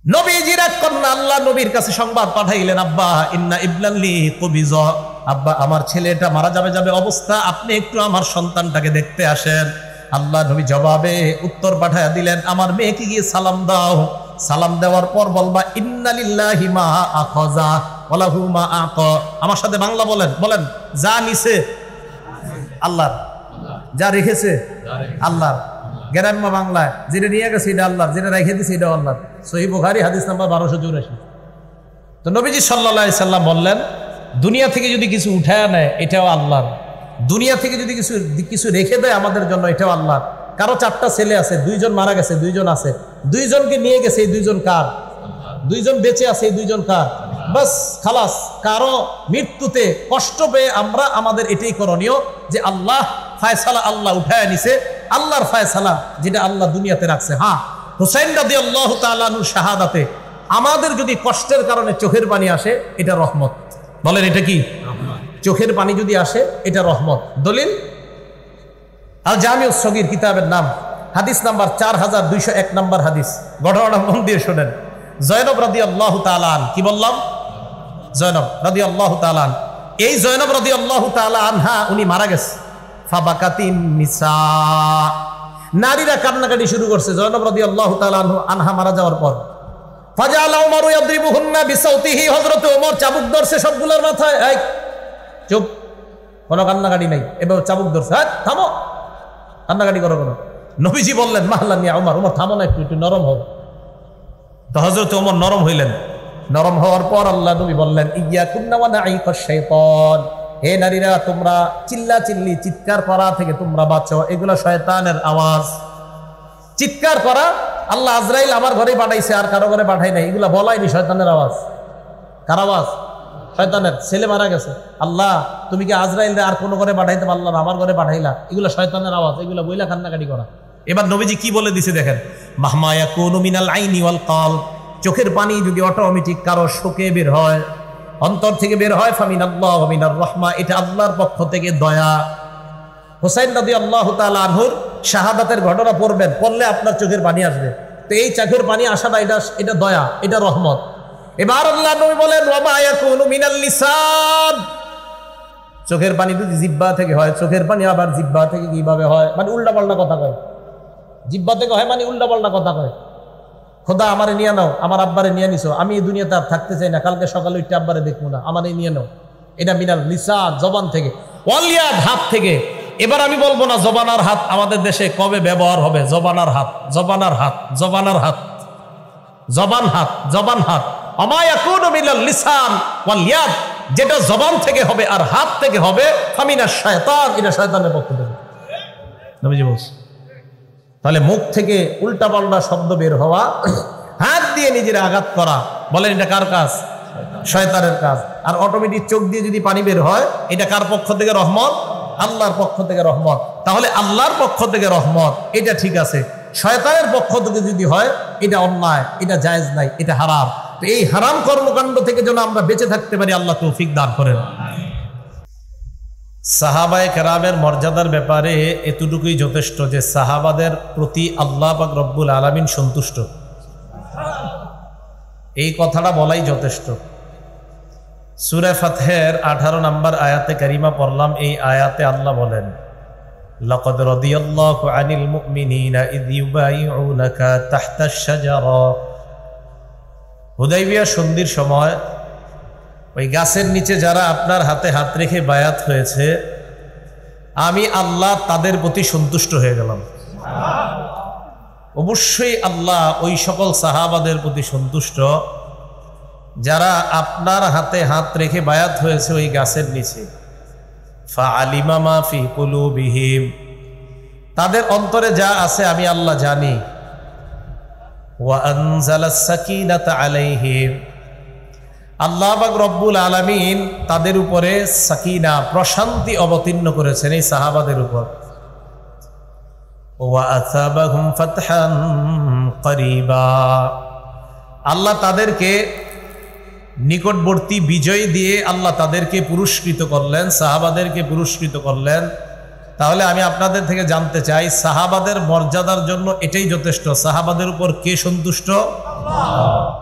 নবীজির এক কন্যা আল্লাহ নবীর কাছে সংবাদ পাঠাইলেন, আব্বা ইন্না ইবনাল্লি কবিজ, আব্বা আমার ছেলেটা মারা যাবে অবস্থা, আপনি একটু আমার সন্তানটাকে দেখতে আসেন। আল্লাহ নবী জবাবে উত্তর পাঠায়া দিলেন, আমার মেয়েকে গিয়ে সালাম দাও, সালাম দেওয়ার পর বলবা ইন্না লিল্লাহি মা আখাযা ওয়া লাহু মা আতা। আমার সাথে বাংলা বলেন, বলেন যা নিছে আল্লাহর, যা রেখেছে আল্লাহর। গ্রাম্য বাংলায় যেটা নিয়ে গেছে এটা আল্লাহর, যেটা রেখে দিছে এটা আল্লাহর। সহিহ বুখারী হাদিস নাম্বার 1284। তো নবীজি সাল্লাল্লাহু আলাইহি সাল্লাম বললেন, দুনিয়া থেকে যদি কিছু উঠায় নেয় এটাও আল্লাহর, দুনিয়া থেকে যদি কিছু রেখে দেয় আমাদের জন্য এটাও আল্লাহর। কারো 4টা ছেলে আছে, 2জন মারা গেছে, 2জন আছে, 2জনকে নিয়ে গেছে, এই 2জন কার? 2জন বেঁচে আছে, এই 2জন কার? বাস খালাস। কারো মৃত্যুতে কষ্ট পেয়ে আমরা আমাদের এটাই করণীয় যে আল্লাহ ফায়সালা, আল্লাহ উঠায় নিছে, আল্লাহর ফায়সালা যেটা আল্লাহ দুনিয়াতে রাখছে। হ্যাঁ, হুসাইন রাদিয়াল্লাহু তাআলা আনহুর শাহাদাতে আমাদের যদি কষ্টের কারণে চোখের পানি আসে এটা রহমত। বলেন এটা কি? চোখের পানি যদি আসে এটা রহমত। দলিল আল জামিউস সগীর কিতাবের নাম, হাদিস নাম্বার 4201 নম্বর হাদিস। ঘটনাটা মন দিয়ে শোনেন। জয়নব রাদিয়াল্লাহু তাআলা আন, কি বললাম? জয়নব রাদিয়াল্লাহু তাআলা আন, এই জয়নব রাদিয়াল্লাহু তাআলা আনহা উনি মারা গেছে। ফাবাকাতিন নিসা, নারীরা কান্নাকাটি শুরু করছে জয়নব রাদিয়াল্লাহু তাআলা আনহা মারা যাওয়ার পর। ফাজালা উমর ইয়াদরিবুহুন্না বিসাউতিহি, হযরত ওমর চাবুক ধরছে সবগুলোর মাথায়। এই চুপ, কোনো কান্নাকাটি নাই, এবার চাবুক ধরছে, হ্যাঁ থামো, কান্নাকাটি করো কোনো। নবীজি বললেন মাহলান ইয়া উমর, উমর থামো না, একটু নরম হও। তো হযরত ওমর নরম হইলেন। নরম হওয়ার পর আল্লাহ নবী বললেন, ইয়াকুন্না ওয়া নাঈকাশ শাইতান, হে নারীরা তোমরা চিল্লাচিল্লি চিৎকার করা থেকে তোমরা বাঁচো, এগুলো শয়তানের আওয়াজ। চিৎকার করা আল্লাহ আজরাইল আমার ঘরে পাঠাইছে, আর কারো ঘরে পাঠাই নাই, এগুলা বলাইনি, শয়তানের আওয়াজ। কার আওয়াজ? শয়তানের। ছেলে মারা গেছে, আল্লাহ তুমি কি আজরাইল আর কোনো ঘরে পাঠাইতে পারলা না, আমার ঘরে পাঠাইলা, এগুলো শয়তানের আওয়াজ, এগুলো বইলা কান্নাকাটি করা। এবার নবীজি কি বলে দিছে দেখেন, মাহমা ইয়াকুনু মিনাল আইনি ওয়াল কলব, চোখের পানি যদি অটোমেটিক কারো শোকে বের হয়, অন্তর থেকে বের হয়, ফামিনাল্লাহ ওয়া মিনার রাহমা, এটা আল্লাহর পক্ষ থেকে দয়া। হুসাইন রাদিয়াল্লাহু তাআলা আনহুর শাহাদাতের ঘটনা পড়বেন, পড়লে আপনার চোখের পানি আসবে। তো এই চোখের পানি আসাটা এটা দয়া, এটা রহমত। এবার আল্লাহ নবী বলেন ওয়া মা ইয়াকুনু মিনাল লিসান, চোখের পানি যদি জিহ্বা থেকে হয়, চোখের পানি আবার জিহ্বা থেকে কিভাবে হয়? মানে উল্টাপাল্টা কথা কয়। জিহ্বা থেকে হয় মানে উল্টাপাল্টা কথা কয়। খোদা আমারে নিয়ে নাও, আমার আব্বারে নিয়ে নিছো, আমি এই দুনিয়াতে আর থাকতে চাই না, কালকে সকালে উঠতে আব্বারে দেখবো না, আমারে নিয়ে নাও। এটা মিনাল লিসান, জবান থেকে। ওয়াল ইয়াদ, হাত থেকে। এবার আমি বলবো না জবানার হাত আমাদের দেশে কবে ব্যবহার হবে। জবানার হাত, জবানার হাত, জবানার হাত, জবান হাত, জবান হাত। আমা ইয়াকুনু মিনাল লিসান ওয়াল ইয়াদ, যেটা জবান থেকে হবে আর হাত থেকে হবে, ফামিনাশ শায়তান, এটা শয়তানের পক্ষ থেকে। নবীজি বলছে তাহলে মুখ থেকে উল্টাপাল্টা শব্দ বের হওয়া, হাত দিয়ে নিজের আঘাত করা, বলেন এটা কার কাজ? শয়তানের কাজ। আর অটোমেটিক চোখ দিয়ে যদি পানি বের হয়, এটা কার পক্ষ থেকে রহমত? আল্লাহর পক্ষ থেকে রহমত। তাহলে আল্লাহর পক্ষ থেকে রহমত, এটা ঠিক আছে। শয়তানের পক্ষ থেকে যদি হয়, এটা অন্যায়, এটা জায়েজ নাই, এটা হারাম। তো এই হারাম কর্মকাণ্ড থেকে যেন আমরা বেঁচে থাকতে পারি, আল্লাহ তৌফিক দান করেন। সাহাবায়ে কেরামের মর্যাদার ব্যাপারে এতটুকুই যথেষ্ট যে সাহাবাদের প্রতি আল্লাহ পাক রব্বুল আলামিন সন্তুষ্ট, এই কথাটা বলাই যথেষ্ট। সূরা ফাতহের 18 নম্বর আয়াতে কারিমা পড়লাম। এই আয়াতে আল্লাহ বলেন, লাকাদ রাদিয়াল্লাহু আনিল মুমিনিনা ইয ইউবাইউনাকা তাহতাশ শাজারা, হুদাইবিয়া সন্ধির সময় ওই গাছের নিচে যারা আপনার হাতে হাত রেখে বায়াত হয়েছে, আমি আল্লাহ তাদের প্রতি সন্তুষ্ট হয়ে গেলাম। অবশ্যই আল্লাহ ওই সকল সাহাবাদের প্রতি সন্তুষ্ট যারা আপনার হাতে হাত রেখে বায়াত হয়েছে ওই গাছের নিচে। ফাআলিমা মা ফি কুলুবিহিম, তাদের অন্তরে যা আছে আমি আল্লাহ জানি। ওয়া আনজালাস সাকিনাতা আলাইহিম, আল্লাহ পাক রব্বুল আলামিন তাদের উপরে সাকিনা, প্রশান্তি অবতীর্ণ করেছেন এই সাহাবাদের উপর। ওয়া আসাবাহুম ফাতহান করিবা, আল্লাহ তাদেরকে নিকটবর্তী বিজয় দিয়ে আল্লাহ তাদেরকে পুরস্কৃত করলেন, সাহাবাদেরকে পুরস্কৃত করলেন। তাহলে আমি আপনাদের থেকে জানতে চাই, সাহাবাদের মর্যাদার জন্য এটাই যথেষ্ট, সাহাবাদের উপর কে সন্তুষ্ট? আল্লাহ।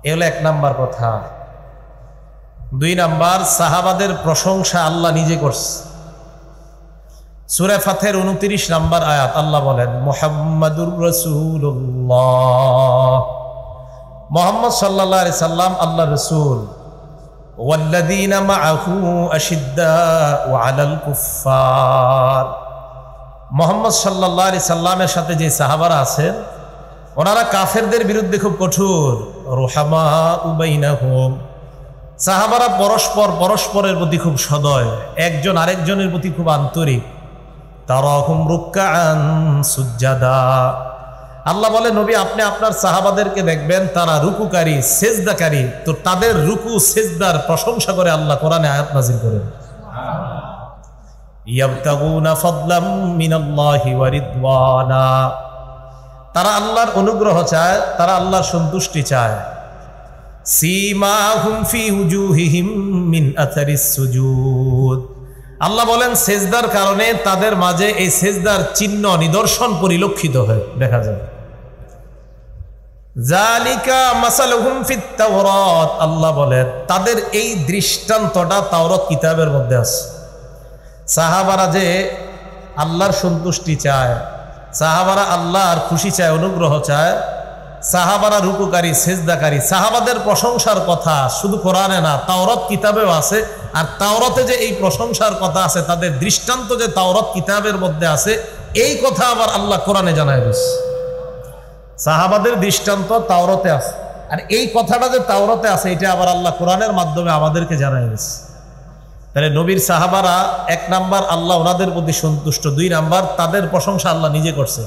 এ হলো 1 নাম্বার কথা। 2 নাম্বার, সাহাবাদের প্রশংসা আল্লাহ নিজে করছে। সূরা ফাতহের 29 নাম্বার আয়াত আল্লাহ বলেন, মুহাম্মাদুর রাসূলুল্লাহ, মুহাম্মদ সাল্লাল্লাহু আলাইহি সাল্লাম আল্লাহর রাসূল। ওয়াল্লাযীনা মাআহু আশিদ্দাউ আলাল কুফফার, মুহাম্মদ সাল্লাল্লাহু আলাইহি সাল্লামের সাথে যে সাহাবারা আছেন ওনারা কাফেরদের বিরুদ্ধে খুব কঠোর। রুহামাউ বাইনাহুম, সাহাবারা পরস্পরের প্রতি খুব সদয়, একজন আরেকজনের প্রতি খুব আন্তরিক। তারাহুম রুকআন সুজ্জাদা, আল্লাহ বলে নবী আপনি আপনার সাহাবাদেরকে দেখবেন তারা রুকুকারী সেজদাকারী, তো তাদের রুকু সেজদার প্রশংসা করে আল্লাহ কোরআনে আয়াত নাযিল করেন। ইয়াবতাগুনা ফাদলাম মিনাল্লাহি ওয়া রিদওয়ানা, তারা আল্লাহর অনুগ্রহ চায়, তারা আল্লাহর সন্তুষ্টি চায়। সীমাহুম ফি উজুহিহিম মিন আথারিস সুজুদ, আল্লাহ বলেন সেজদার কারণে তাদের মাঝে এই সেজদার চিহ্ন নিদর্শন পরিলক্ষিত হয়, দেখা যায়। জালিকা মাসালুহুম ফিত তাওরাত, আল্লাহ বলেন তাদের এই দৃষ্টান্তটা তাওরাত কিতাবের মধ্যে আছে। সাহাবারা যে আল্লাহর সন্তুষ্টি চায়, সাহাবারা আল্লাহর খুশি চায়, অনুগ্রহ চায়, সাহাবারা রুকুকারী সেজদাকারী, সাহাবাদের প্রশংসার কথা শুধু কোরআনে না তাওরাত কিতাবেও আছে। আর তাওরাতে যে এই প্রশংসার কথা আছে, তাদের দৃষ্টান্ত যে তাওরাত কিতাবের মধ্যে আছে, এই কথা আবার আল্লাহ কোরআনে জানায় দিয়েছে। সাহাবাদের দৃষ্টান্ত তাওরাতে আছে, আর এই কথাটা যে তাওরাতে আছে এটা আবার আল্লাহ কোরআনের মাধ্যমে আমাদেরকে জানায় দিয়েছে। তাহলে নবীর সাহাবারা 1 নাম্বার আল্লাহ ওনাদের প্রতি সন্তুষ্ট, 2 নাম্বার তাদের প্রশংসা আল্লাহ নিজে করছে,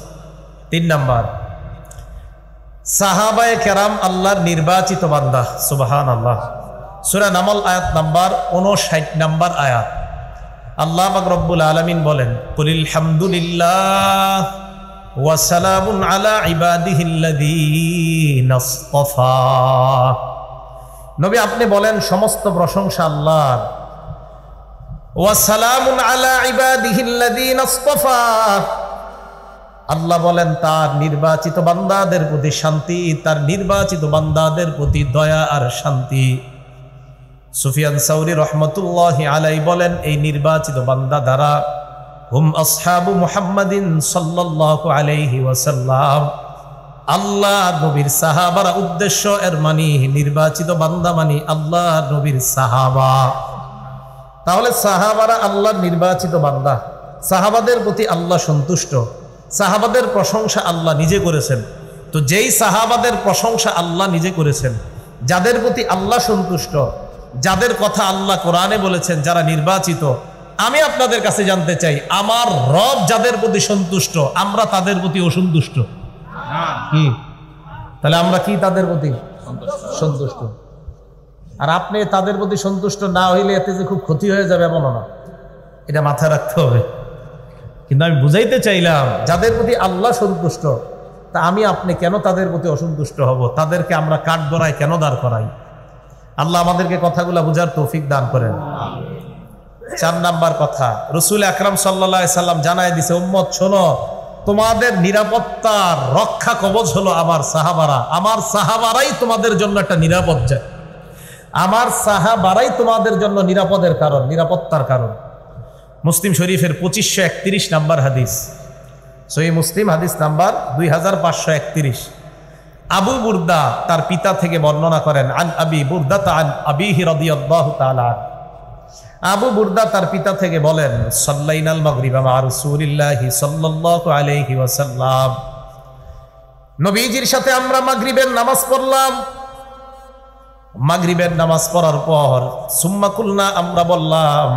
3 নাম্বার সাহাবায়ে কেরাম আল্লাহর নির্বাচিত বান্দা। সুবহানাল্লাহ। সূরা নামল আয়াত নাম্বার 59 নাম্বার আয়াত আল্লাহ পাক রব্বুল আলামিন বলেন, কুলিল হামদুলিল্লাহ ওয়া সালামুন আলা ইবাদিহিল্লাযীনা ইসতাফা, নবী আপনি বলেন সমস্ত প্রশংসা আল্লাহর। ওয়া সালামুন আলা ইবাদিহিল্লাযীনা ইসতাফা, আল্লাহ বলেন তার নির্বাচিত বান্দাদের প্রতি শান্তি, তার নির্বাচিত বান্দাদের প্রতি দয়া আর শান্তি। সুফিয়ান সাউরি রহমতুল্লাহি আলাইহি বলেন এই নির্বাচিত বান্দা দ্বারা হুম আসহাবু মুহাম্মাদিন সাল্লাল্লাহু আলাইহি ওয়াসাল্লাম, আল্লাহ নবীর সাহাবারা উদ্দেশ্য, এর মানে নির্বাচিত বান্দা মানে আল্লাহ নবীর সাহাবা। তাহলে সাহাবারা আল্লাহর নির্বাচিত বান্দা, সাহাবাদের প্রতি আল্লাহ সন্তুষ্ট, সাহাবাদের প্রশংসা আল্লাহ নিজে করেছেন। তো যেই সাহাবাদের প্রশংসা আল্লাহ নিজে করেছেন, যাদের প্রতি আল্লাহ সন্তুষ্ট, যাদের কথা আল্লাহ কোরআনে বলেছেন, যারা নির্বাচিত, আমি আপনাদের কাছে জানতে চাই আমার রব যাদের প্রতি সন্তুষ্ট, আমরা তাদের প্রতি অসন্তুষ্ট কি? তাহলে আমরা কি তাদের প্রতি সন্তুষ্ট? আর আপনি তাদের প্রতি সন্তুষ্ট না হইলে এতে যে খুব ক্ষতি হয়ে যাবে এমন না, এটা মাথায় রাখতে হবে। কিন্তু আমি বুঝাইতে চাইলাম যাদের প্রতি আল্লাহ সন্তুষ্ট, তা আমি আপনি কেন তাদের প্রতি অসন্তুষ্ট হব? তাদেরকে আমরা কাঠ গড়াই কেন দাঁড় করাই? আল্লাহ আমাদেরকে কথাগুলো বুঝার তৌফিক দান করেন। 4 নাম্বার কথা, রাসূল আকরাম সাল্লাল্লাহু আলাইহি সাল্লাম জানায় দিয়েছে, উম্মত শোনো, তোমাদের নিরাপত্তার রক্ষা কবচ হলো আমার সাহাবারা। আমার সাহাবারাই তোমাদের জন্য একটা নিরাপদ যায়, আমার সাহাবারাই তোমাদের জন্য নিরাপদের কারণ, নিরাপত্তার কারণ। মুসলিম শরীফের 2531 নাম্বার হাদিস, সহিহ মুসলিম হাদিস নাম্বার 2531। আবু বুরদা তার পিতা থেকে বর্ণনা করেন, আন আবি বুরদা আন আবিহি রাদিয়াল্লাহু তাআলা। আবু বুরদা তার পিতা থেকে বলেন, সাল্লাইনাল মাগরিবা মা রাসূলিল্লাহি সাল্লাল্লাহু আলাইহি ওয়াসাল্লাম, নবীজির সাথে আমরা মাগরিবের নামাজ পড়লাম। মাগরিবের নামাজ পড়ার পর সুম্মা কুলনা, আমরা বললাম,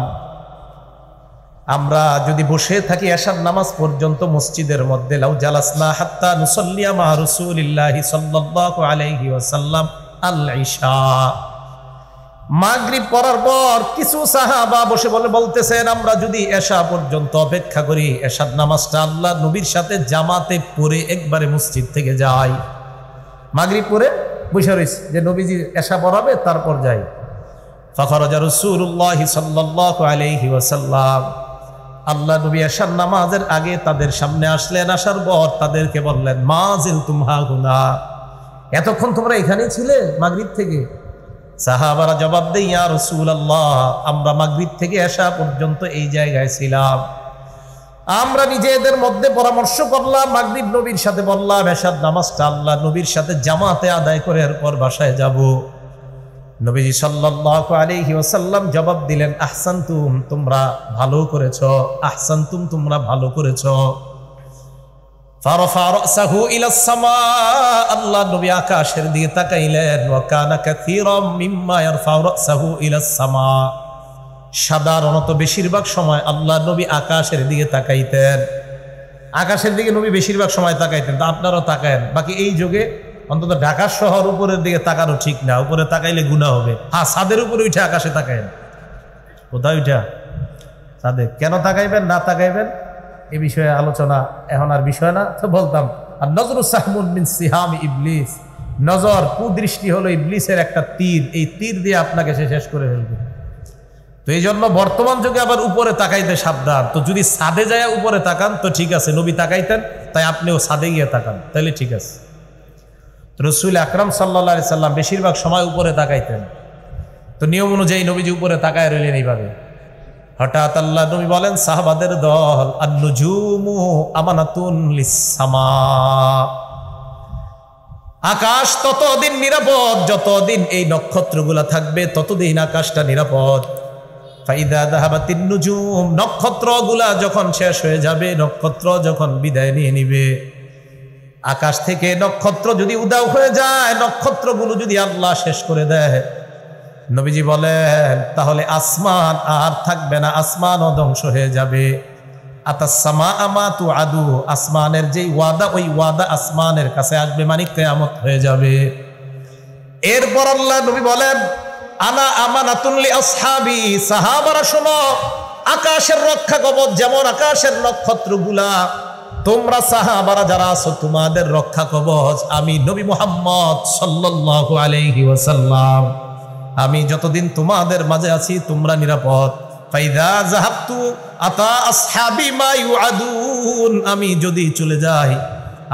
আমরা যদি বসে থাকি এশার নামাজ পর্যন্ত মসজিদের মধ্যে, লাউ জালাসনা হাত্তা নুসাল্লিয়া মা রাসূলিল্লাহি সাল্লাল্লাহু আলাইহি ওয়াসাল্লাম আল ইশা। মাগরিব পড়ার পর কিছু সাহাবা বসে বলতেছেন, আমরা যদি এশা পর্যন্ত অপেক্ষা করি, এশার নামাজটা আল্লাহ নবীর সাথে জামাতে পড়ে একবারে মসজিদ থেকে যাই। মাগরিব পড়ে বসে রয়েছে যে নবীজি এশা পড়াবে, তারপর যাই। ফাখরাজা রাসূলুল্লাহি সাল্লাল্লাহু আলাইহি ওয়াসাল্লাম, আল্লাহ নবী এশার নামাজের আগে তাদের সামনে আসলেন। আসার পর তাদেরকে বললেন, মা জিলতুম হাহুনা, এতক্ষণ তোমরা এখানেই ছিলে মাগরিব থেকে? সাহাবারা জবাব দেয়, ইয়া রাসূলুল্লাহ, আমরা মাগরিব থেকে এশা পর্যন্ত এই জায়গায় ছিলাম। আমরা নিজেদের মধ্যে পরামর্শ করলাম, মাগরিব নবীর সাথে বললাম, এশার নামাজটা আল্লাহ নবীর সাথে জামাতে আদায় করে এরপর বাসায় যাব। নবীজি সাল্লাল্লাহু আলাইহি ওয়াসাল্লাম জবাব দিলেন, আহসানতুম, তোমরা ভালো করেছো, আহসানতুম, তোমরা ভালো করেছো। ফারফা রাসাহু ইলাস সামা, আল্লাহ নবী আকাশের দিকে তাকাইলেন। ওয়া কানা কাসীরাম মিম্মা ইয়ারফাউ রাসাহু ইলাস সামা, সাধারণত বেশিরভাগ সময় আল্লাহ নবী আকাশের দিকে তাকাইতেন, আকাশের দিকে নবী বেশিরভাগ সময় তাকাইতেন। তা আপনারাও তাকায়েন, বাকি এই যুগে অন্তত ঢাকার শহর উপরের দিকে তাকানো ঠিক না, উপরে তাকাইলে গুনাহ হবে। হ্যাঁ, ছাদের উপরে উঠে আকাশে তাকায়েন। কোথায় উঠা? ছাদে। কেন তাকাইবেন না তাকাইবেন এ বিষয়ে আলোচনা এখন আর বিষয় না, তো বলতাম আর নজরু সাহমুন মিন সিহাম ইবলিস, নজর কুদৃষ্টি হলো ইবলিসের একটা তীর, এই তীর দিয়ে আপনাকে সে শেষ করে ফেলবে। তো এই জন্য বর্তমান যুগে আবার উপরে তাকাইতে সাবধান। তো যদি ছাদে যায় উপরে তাকান তো ঠিক আছে, নবী তাকাইতেন, তাই আপনিও ছাদে গিয়ে তাকান, তাহলে ঠিক আছে। রাসূল আকরাম সাল্লাল্লাহু আলাইহি সাল্লাম বেশিরভাগ সময় উপরে তাকাইতেন। তো নিয়ম অনুযায়ী নবীজি উপরে তাকায় রইলেন এইভাবে। হঠাৎ আল্লাহ নবী বলেন, সাহাবাদের দল, আন-নুজুমু আমানাতুন লিস-সামা, আকাশ ততদিন নিরাপদ যতদিন এই নক্ষত্রগুলা থাকবে, ততদিন আকাশটা নিরাপদ। ফাইদা যাহাবাতিন নুজুম, নক্ষত্রগুলা যখন শেষ হয়ে যাবে, নক্ষত্র যখন বিদায় নিয়ে নিবে, আকাশ থেকে নক্ষত্র যদি উধাও হয়ে যায়, নক্ষত্রগুলো যদি আল্লাহ শেষ করে দেয়, নবীজি বলেন তাহলে আসমান আর থাকবে না, আসমানও ধ্বংস হয়ে যাবে। আতাসসামা আমা তুআদু, আসমানের যেই ওয়াদা, ওই ওয়াদা আসমানের কাছে আসবে, মানে কিয়ামত হয়ে যাবে। এরপর আল্লাহ নবী বলেন, আনা আমানাতুন লি আসহাবি, সাহাবারা শোনো, আকাশের রক্ষা কবচ যেমন আকাশের নক্ষত্রগুলা, তোমরা সাহাবারা যারা আছো তোমাদের রক্ষা কবচ আমি নবী মুহাম্মদ সাল্লাল্লাহু আলাইহি ওয়াসাল্লাম, আমি যতদিন তোমাদের মাঝে আছি তোমরা নিরাপদ। ফাইদা যাহাবতু আতা আসহাবি মা ইউআদুন, আমি যদি চলে যাই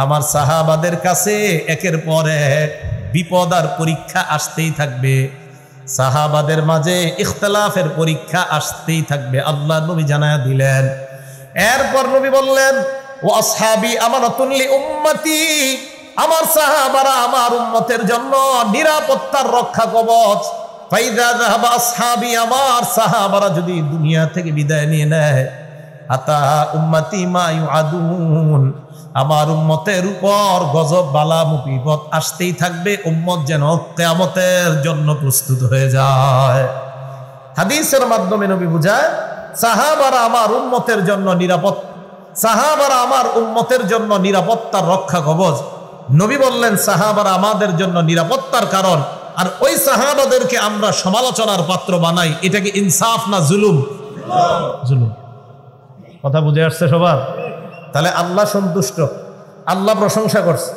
আমার সাহাবাদের কাছে একের পর এক বিপদ আর পরীক্ষা আসতেই থাকবে, সাহাবাদের মাঝে ইখতিলাফের পরীক্ষা আসতেই থাকবে, আল্লাহ নবী জানায়া দিলেন। এরপর নবী বললেন, ওয়া আসহাবি আমানাতুন লি উম্মতি, আমার সাহাবারা আমার উম্মতের জন্য নিরাপত্তার রক্ষা কবচ। ফাইদা যাহাবা আসহাবি, আমার সাহাবারা যদি দুনিয়া থেকে বিদায় নিয়ে নেয়, আতা উম্মতি মা ইউআদুন, আমার উম্মতের উপর গজব বালা মুসিবত আসতেই থাকবে, উম্মত যেন কিয়ামতের জন্য প্রস্তুত হয়ে যায়। হাদিসের মাধ্যমে নবী বুঝায়, সাহাবারা আমার উম্মতের জন্য নিরাপদ, সাহাবারা আমার উম্মতের জন্য নিরাপত্তার রক্ষা কবচ। নবী বললেন সাহাবারা আমাদের জন্য নিরাপত্তার কারণ, আর ওই সাহাবাদেরকে আমরা সমালোচনার পাত্র বানাই, এটা কি ইনসাফ না জুলুম? জুলুম। কথা বুঝে আসছে সবার? তাহলে আল্লাহ সন্তুষ্ট, আল্লাহ প্রশংসা করছে,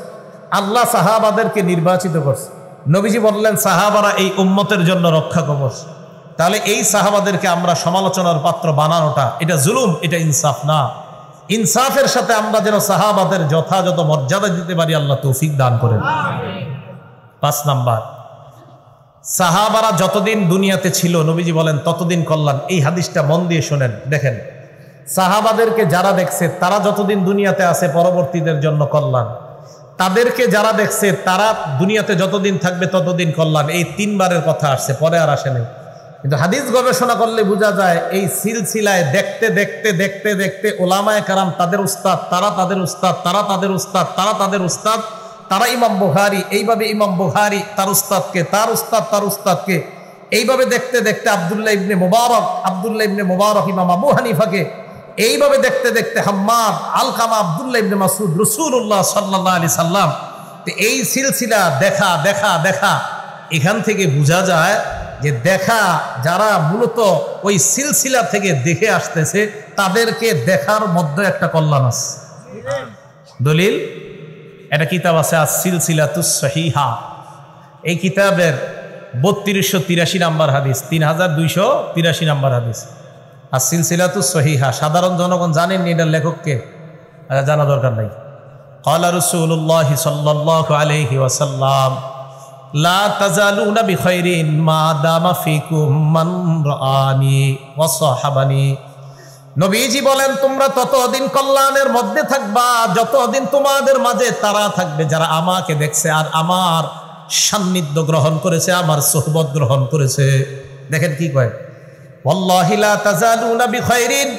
আল্লাহ সাহাবাদেরকে নির্বাচিত করছে। নবীজি বললেন সাহাবারা এই উম্মতের জন্য রক্ষা কবচ, তাহলে এই সাহাবাদেরকে আমরা সমালোচনার পাত্র বানানোটা এটা জুলুম, এটা ইনসাফ না। ইনসাফের সাথে আমরা যেন সাহাবাদের যথাযথ মর্যাদা দিতে পারি, আল্লাহ তৌফিক দান করেন। 5 নাম্বার, সাহাবারা যতদিন দুনিয়াতে ছিল নবীজি বলেন ততদিন কল্যাণ। এই হাদিসটা মন দিয়ে শোনেন, দেখেন সাহাবাদেরকে যারা দেখছে তারা যতদিন দুনিয়াতে আছে পরবর্তীদের জন্য কল্যাণ, তাদেরকে যারা দেখছে তারা দুনিয়াতে যতদিন থাকবে ততদিন কল্যাণ। এই 3 বারের কথা আসছে, পরে আর আসে নাই। কিন্তু হাদিস গবেষণা করলে বোঝা যায় এই সিলসিলায় দেখতে দেখতে দেখতে দেখতে ওলামায়ে কেরাম তাদের উস্তাদ, তারা তাদের উস্তাদ, তারা তাদের উস্তাদ, তারা তাদের উস্তাদ, তারা ইমাম বুখারী, এইভাবে ইমাম বুখারী তার উস্তাদকে, তার উস্তাদ তার উস্তাদকে, এইভাবে দেখতে দেখতে আব্দুল্লাহ ইবনে মুবারক ইমাম আবু হানিফাকে, এইভাবে দেখতে দেখতে হাম্মাদ, আলকামা, আব্দুল্লাহ ইবনে মাসউদ, রাসূলুল্লাহ সাল্লাল্লাহু আলাইহি সাল্লাম। তো এই সিলসিলা দেখা দেখা দেখা, এখান থেকে বোঝা যায় যে দেখা যারা মূলত ওই সিলসিলা থেকে দেখে আসতেছে তাদেরকে দেখার মধ্যে একটা কল্যাণ আছে। দলিল, একটা কিতাব আছে আস-সিলসিলাতুস সহিহা, এই কিতাবের 3283 নাম্বার হাদিস, 3283 নাম্বার হাদিস, আস-সিলসিলাতুস সহিহা। সাধারণ জনগণ জানেননি এটার লেখককে, জানা দরকার নাই। ক্বালা রাসূলুল্লাহ সাল্লাল্লাহু আলাইহি ওয়াসাল্লাম লা তাজালুনা বিখাইরিন মা দামা ফিকুম মান রাআনি ওয়া সাহাবানি। নবীজি বলেন, তোমরা ততদিন কল্যাণের মধ্যে থাকবা যতদিন তোমাদের মাঝে তারা থাকবে যারা আমাকে দেখছে আর আমার সান্নিধ্য গ্রহণ করেছে, আমার সোহবত গ্রহণ করেছে। দেখেন কি কয়, ওয়াল্লাহি লা তাজালুনা বিখাইরিন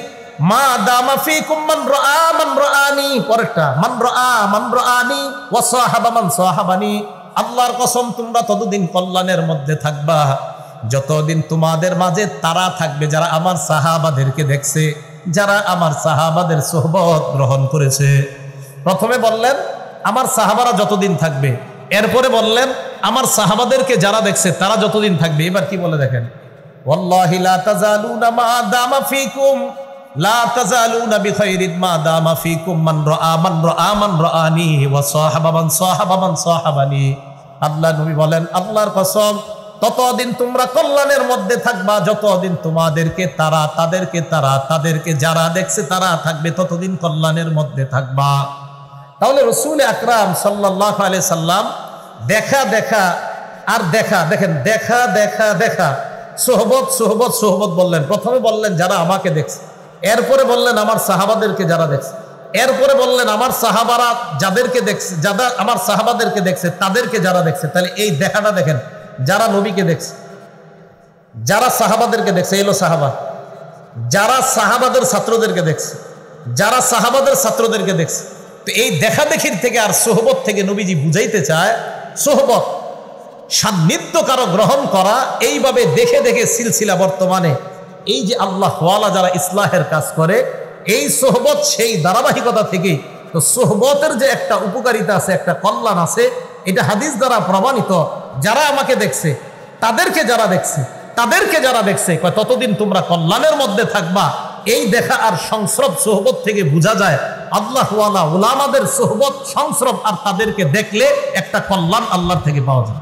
মা দামা ফিকুম মান রাআনি, পরেরটা মান রাআনি ওয়া সাহাবা মান সাহাবানি। আল্লাহর কসম, তোমরা ততদিন কল্যাণের মধ্যে থাকবা যতদিন তোমাদের মাঝে তারা থাকবে যারা আমার সাহাবাদেরকে দেখছে, যারা আমার সাহাবাদের সোহবত গ্রহণ করেছে। প্রথমে বললেন আমার সাহাবারা যতদিন থাকবে, এরপরে বললেন আমার সাহাবাদেরকে যারা দেখছে তারা যতদিন থাকবে। এবার কি বলে দেখেন, ওয়াল্লাহি লা তাজালুনা মা দামা ফিকুম লা তাজালুনা বিখাইরিন মা দামা ফিকুম মান রাআনি ওয়া সাহাবা মান সাহাবানি। আল্লাহ নবী বলেন, আল্লাহর কসম, ততদিন তোমরা কল্যাণের মধ্যে থাকবা যতদিন তোমাদেরকে তারা, তাদেরকে তারা, তাদেরকে যারা দেখছে তারা থাকবে, ততদিন কল্যাণের মধ্যে থাকবা। তাহলে রাসূল আকরাম সাল্লাল্লাহু আলাইহি সাল্লাম দেখা দেখা আর দেখা, দেখেন দেখা দেখা দেখা, সোহবত সোহবত সোহবত বললেন। প্রথমে বললেন যারা আমাকে দেখছে, এরপরে বললেন আমার সাহাবাদেরকে যারা দেখছে, এরপরে বললেন আমার সাহাবারা যাদেরকে দেখছে, যারা আমার সাহাবাদেরকে দেখছে তাদেরকে যারা দেখছে। তাহলে এই দেখাটা দেখেন, যারা নবীকে দেখছে, যারা সাহাবাদেরকে দেখছে, এলো সাহাবা, যারা সাহাবাদের ছাত্রদেরকে দেখছে, যারা সাহাবাদের ছাত্রদেরকে দেখছে। তো এই দেখা দেখির থেকে আর সোহবত থেকে নবীজি বুঝাইতে চায়, সোহবত সান্নিধ্য কারো গ্রহণ করা, এইভাবে দেখে দেখে সিলসিলা বর্তমানে এই যে আল্লাহ ওয়ালা যারা ইসলাহের কাজ করে, এই সোহবত সেই ধারাবাহিকতা থেকে। তো সোহবতের যে একটা উপকারিতা আছে, একটা কল্যাণ আছে, এটা হাদিস দ্বারা প্রমাণিত। যারা আমাকে দেখছে, তাদেরকে যারা দেখছে, তাদেরকে যারা দেখছে, ততদিন তোমরা কল্যাণের মধ্যে থাকবা। এই দেখা আর সংস্রব সোহবত থেকে বোঝা যায় আল্লাহ ওয়ালা উলামাদের সোহবত সংস্রব, আর তাদেরকে দেখলে একটা কল্যাণ আল্লাহর থেকে পাওয়া যায়।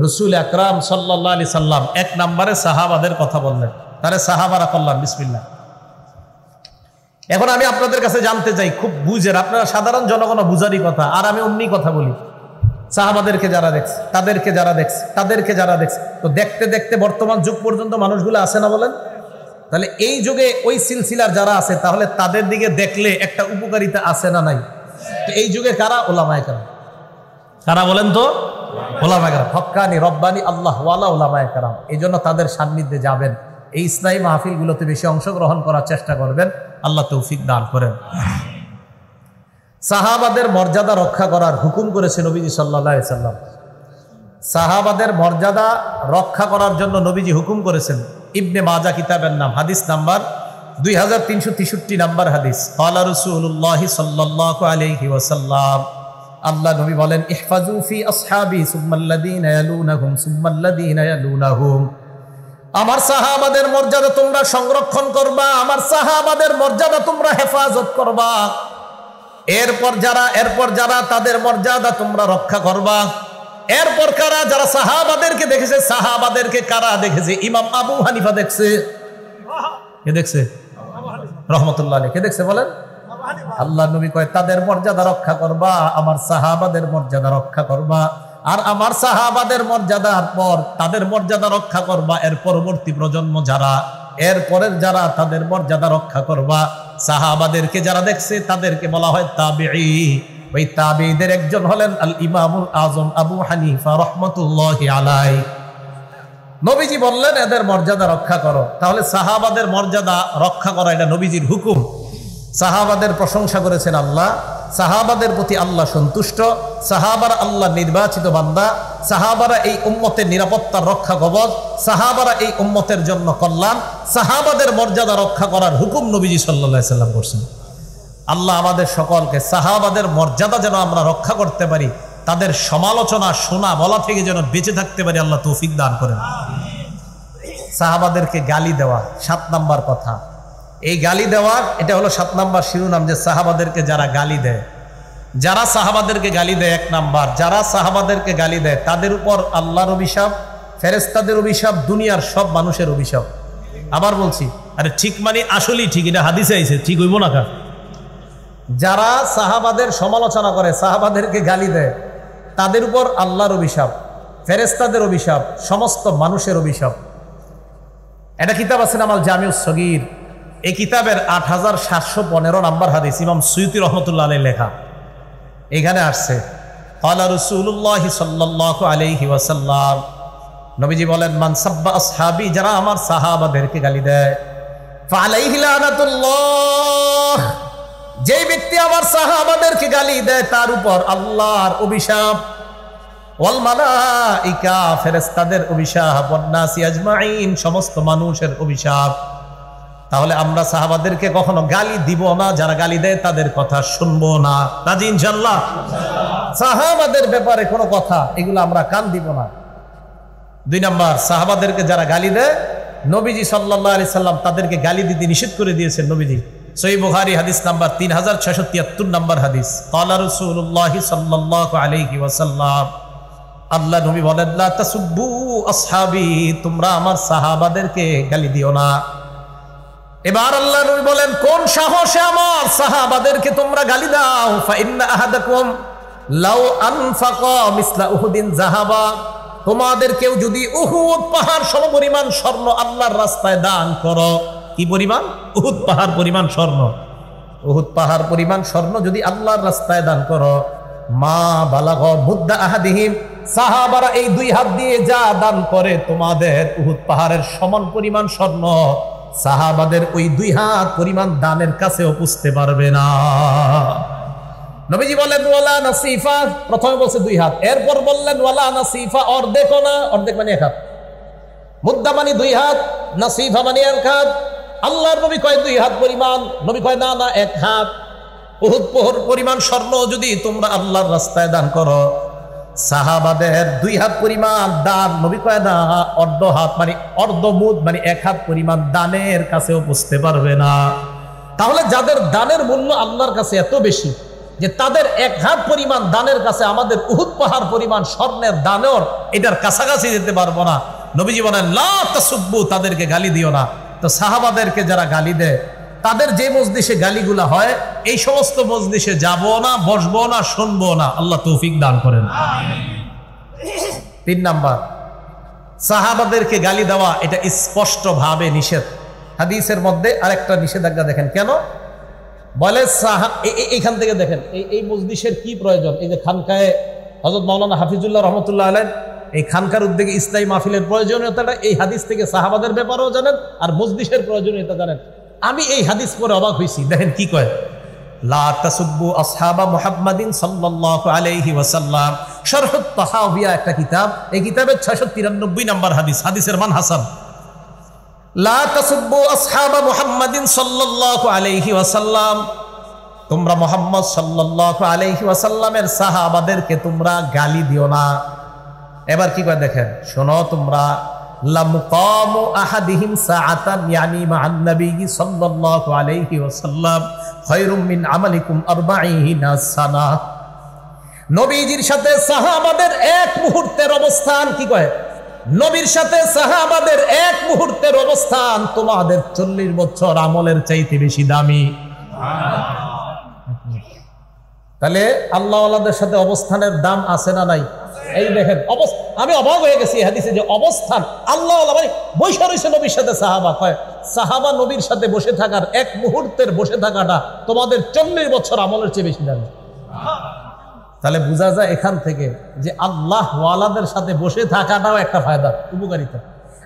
রাসূল আকরাম সাল্লাল্লাহু আলাইহি সাল্লাম এক নম্বরে সাহাবাদের কথা বললেন, তাহলে সাহাবারা কল্যাণ। বিসমিল্লাহ। এখন আমি আপনাদের কাছে জানতে চাই, খুব বুঝের, আপনারা সাধারণ জনগণ বুঝারই কথা, আর আমি অমনি কথা বলি। সাহাবাদেরকে যারা দেখছে, তাদেরকে যারা দেখছে, তাদেরকে যারা দেখছে, তো দেখতে দেখতে বর্তমান যুগ পর্যন্ত মানুষগুলো আছে না বলেন? তাহলে এই যুগে ওই সিলসিলার যারা আছে, তাহলে তাদের দিকে দেখলে একটা উপকারিতা আছে না নাই? তো এই যুগে কারা? ওলামায়ে কেরাম। কারা বলেন তো? ওলামায়ে কেরাম, হক্কানি রব্বানি আল্লাহ ওয়ালা ওলামায়ে কেরাম। এই জন্য তাদের সান্নিধ্যে যাবেন, এই ইসলামী মাহফিলগুলোতে বেশি অংশগ্রহণ করার চেষ্টা করবেন। আল্লাহ তৌফিক দান করেন। সাহাবাদের মর্যাদা রক্ষা করার হুকুম করেছে নবীজি সাল্লাল্লাহু আলাইহি সাল্লাম। সাহাবাদের মর্যাদা রক্ষা করার জন্য নবীজি হুকুম করেছেন। ইবনে মাজা কিতাবের নাম, হাদিস নাম্বার 2363 নাম্বার হাদিস। ক্বালা রাসূলুল্লাহ সাল্লাল্লাহু আলাইহি ওয়াসাল্লাম, আল্লাহ নবী বলেন, ইহফাজু ফি আসহাবি সুম্মাল্লাযীনা ইয়ালুনাহুম সুম্মাল্লাযীনা ইয়ালুনাহুম। আমার সাহাবাদের মর্যাদা তোমরা সংরক্ষণ করবা, আমার সাহাবাদের মর্যাদা তোমরা হেফাজত করবা। এরপর যারা তাদের মর্যাদা তোমরা রক্ষা করবা। এরপর কারা? যারা সাহাবাদেরকে দেখেছে। সাহাবাদেরকে কারা দেখেছে? ইমাম আবু হানিফা দেখছে। কে দেখছে? রহমতুল্লাহ আলাইহি। কে দেখছে বলেন? আল্লাহ নবী কয়, তাদের মর্যাদা রক্ষা করবা, আমার সাহাবাদের মর্যাদা রক্ষা করবা। আর আমার সাহাবাদের মর্যাদার পর তাদের মর্যাদা রক্ষা করবা। এর পরবর্তী প্রজন্ম যারা, এরপরের যারা, তাদের মর্যাদা রক্ষা করবা। সাহাবাদেরকে যারা দেখছে তাদেরকে বলা হয় তাবিঈ। ওই তাবিঈদের একজন হলেন আল ইমামুল আযম আবু হানিফা রাহমাতুল্লাহি আলাইহি। নবীজি বললেন এদের মর্যাদা রক্ষা করো। তাহলে সাহাবাদের মর্যাদা রক্ষা করা এটা নবীজির হুকুম। সাহাবাদের প্রশংসা করেছেন আল্লাহ, সাহাবাদের প্রতি আল্লাহ সন্তুষ্ট, সাহাবারা আল্লাহ নির্বাচিত বান্দা, সাহাবারা এই উম্মতের নিরাপত্তার রক্ষা কবচ, সাহাবারা এই উম্মতের জন্য কল্যাণ। সাহাবাদের মর্যাদা রক্ষা করার হুকুম নবীজি সাল্লাল্লাহু আলাইহি সাল্লাম করছেন। আল্লাহ আমাদের সকলকে সাহাবাদের মর্যাদা যেন আমরা রক্ষা করতে পারি, তাদের সমালোচনা শোনা বলা থেকে যেন বেঁচে থাকতে পারি, আল্লাহ তৌফিক দান করেন। সাহাবাদেরকে গালি দেওয়া 7 নাম্বার কথা। এই গালি দেওয়ার এটা হলো 7 নাম্বার শিরোনাম, যে সাহাবাদেরকে যারা গালি দেয়, যারা সাহাবাদেরকে গালি দেয় 1 নাম্বার, যারা সাহাবাদেরকে গালি দেয় তাদের উপর আল্লাহর অভিশাপ, ফেরেশতাদের অভিশাপ, দুনিয়ার সব মানুষের অভিশাপ। আবার বলছি, আরে ঠিক মানে আসলেই ঠিক, এটা হাদিসে আইছে, ঠিক হইব না? যারা সাহাবাদের সমালোচনা করে, সাহাবাদেরকে গালি দেয়, তাদের উপর আল্লাহর অভিশাপ, ফেরেশতাদের অভিশাপ, সমস্ত মানুষের অভিশাপ। একটা কিতাব আছে নাম আল জামিউস সগীর। এই কিতাবের 8715 নম্বর হাদিস, ইমাম সুয়ুতী রহমতুল্লাহ আলাইহি লেখা। এখানে আসছে ক্বালা রাসূলুল্লাহ সাল্লাল্লাহু আলাইহি ওয়াসাল্লাম, নবীজি বলেন, মান সাব্বা আসহাবি, যারা আমার সাহাবাদেরকে গালি দেয়, ফালাইহি লানাতুল্লাহ, যে ব্যক্তি আমার সাহাবাদেরকে গালি দেয় তার উপর আল্লাহর অভিশাপ, ওয়াল মালাইকা, ফেরেশতাদের অভিশাপ, ওয়ান নাসি আজমাইন, সমস্ত মানুষের অভিশাপ। তাহলে আমরা সাহাবাদেরকে কখনো গালি দিব না, যারা গালি দেয় তাদের কথা শুনবো না। রাজি ইনশাআল্লাহ? সাহাবাদের ব্যাপারে কোনো কথা এগুলো আমরা কান দিব না। 2 নাম্বার, সাহাবাদেরকে যারা গালি দেয়, নবীজি সাল্লাল্লাহু আলাইহি সাল্লাম তাদেরকে গালি দিতে নিষেধ করে দিয়েছেন। নবীজি সহিহ বুখারী হাদিস নাম্বার 3673 নম্বর হাদিস, ক্বালা রাসূলুল্লাহ সাল্লাল্লাহু আলাইহি ওয়াসাল্লাম, আল্লাহ নবী বলেন, লা তাসুব্বু আসহাবি, তোমরা আমার সাহাবাদেরকে গালি দিও না। এবার আল্লাহ নবী বলেন, কোন সাহসে আমার সাহাবাদেরকে তোমরা গালি দাও? ফা ইন্না আহাদাকুম লাউ আনফাকা মিসলা উহুদিন যাহাবা, তোমাদের কেউ যদি উহুদ পাহাড় সমপরিমাণ স্বর্ণ আল্লাহর রাস্তায় দান করো। কি পরিমাণ? উহুদ পাহাড় পরিমাণ স্বর্ণ। উহুদ পাহাড় পরিমাণ স্বর্ণ যদি আল্লাহর রাস্তায় দান করো, মা বালাগ মুদ্দা আহাদিহিম, সাহাবারা এই 2 হাত দিয়ে যা দান করে তোমাদের উহুদ পাহাড়ের সমান পরিমাণ স্বর্ণ সাহাবাদের ওই 2 হাত পরিমাণ দানের কাছেও পুষতে পারবে না। নবীজি বলেন ওয়ালা নাসিফা, প্রথমে বলছে 2 হাত, এরপর বললেন ওয়ালা নাসিফা, অর্ধেকও না, অর্ধেক মানে 1 হাত। মুদ্দা মানে 2 হাত, নাসিফা মানে 1 হাত। আল্লাহর নবী কয় 2 হাত পরিমাণ, নবী কয় না না 1 হাত। উহুদ পাহাড় পরিমাণ স্বর্ণ যদি তোমরা আল্লাহর রাস্তায় দান করো, সাহাবাদের 2 হাত পরিমাণ দান, নবী কয় না অর্ধ হাত মানে অর্ধ মুদ মানে 1 হাত পরিমাণ দানের কাছেও বুঝতে পারবে না। তাহলে যাদের দানের মূল্য আল্লাহর কাছে এত বেশি যে তাদের 1 হাত পরিমাণ দানের কাছে আমাদের উহুদ পাহাড় পরিমাণ স্বর্ণের দানের এটার কাছাকাছি যেতে পারবো না। নবীজি বলেন লা তাসুব্বু, তাদেরকে গালি দিও না। তো সাহাবাদেরকে যারা গালি দেয়, তাদের যে মজলিসে গালিগুলা হয়, এই সমস্ত মজলিসে যাবো না, বসবো না, শুনবো না। আল্লাহ তৌফিক দান করেন। 3 নাম্বার, সাহাবাদেরকে গালি দেওয়া এটা স্পষ্টভাবে নিষেধ। হাদিসের মধ্যে আরেকটা নিষেধাজ্ঞা দেখেন, কেন বলে এইখান থেকে দেখেন এই মজলিসের কি প্রয়োজন। এই যে খানকায় হযরত মাওলানা হাফিজুল্লাহ রহমতুল্লাহ আলাইহি এই খানকার উদ্যোগে ইসলামী মাহফিলের প্রয়োজনীয়তাটা এই হাদিস থেকে সাহাবাদের ব্যাপারেও জানেন, আর মজলিসের প্রয়োজনীয়তা জানেন। আমি এই হাদিস পড়ে অবাক হয়েছি, দেখেন কি কয়, লা তাসুব্বু আসহাবা মুহাম্মাদিন সাল্লাল্লাহু আলাইহি ওয়াসাল্লাম, শারহুত তাহাউবিয়া একটা কিতাব, এই কিতাবের 693 নম্বর হাদিস, হাদিসের মান হাসান। লা তাসুব্বু আসহাবা মুহাম্মাদিন সাল্লাল্লাহু আলাইহি ওয়াসাল্লাম, তোমরা মুহাম্মদ সাল্লাল্লাহু আলাইহি ওয়াসাল্লামের সাহাবাদেরকে তোমরা গালি দিও না। এবার কি কয় দেখেন, শোনো তোমরা, লামুকামু আহাদিহিম সাআতান ইয়ানি মা'আন নবী সাল্লাল্লাহু আলাইহি ওয়াসাল্লাম খায়রুম মিন আমালিকুম 40 সানা, নবীজির সাথে সাহাবাদের 1 মুহূর্তের অবস্থান, কি কয়, নবীর সাথে সাহাবাদের 1 মুহূর্তের অবস্থান তোমাদের 40 বছর আমলের চাইতে বেশি দামি। তাহলে আল্লাহওয়ালাদের সাথে অবস্থানের দাম আছে না নাই? এই দেখেন আমি অবাক হয়ে গেছি হাদিসে যে অবস্থান, আল্লাহওয়ালা মানে বসে রয়েছে নবীর সাথে সাহাবা, কয় সাহাবা নবীর সাথে বসে থাকার 1 মুহূর্তের বসে থাকাটা তোমাদের 40 বছর আমলের চেয়ে বেশি দামি। তাহলে বোঝা যায় এখান থেকে যে আল্লাহ ওয়ালাদের সাথে বসে থাকাটাও একটা ফায়দা, উপকারিতা।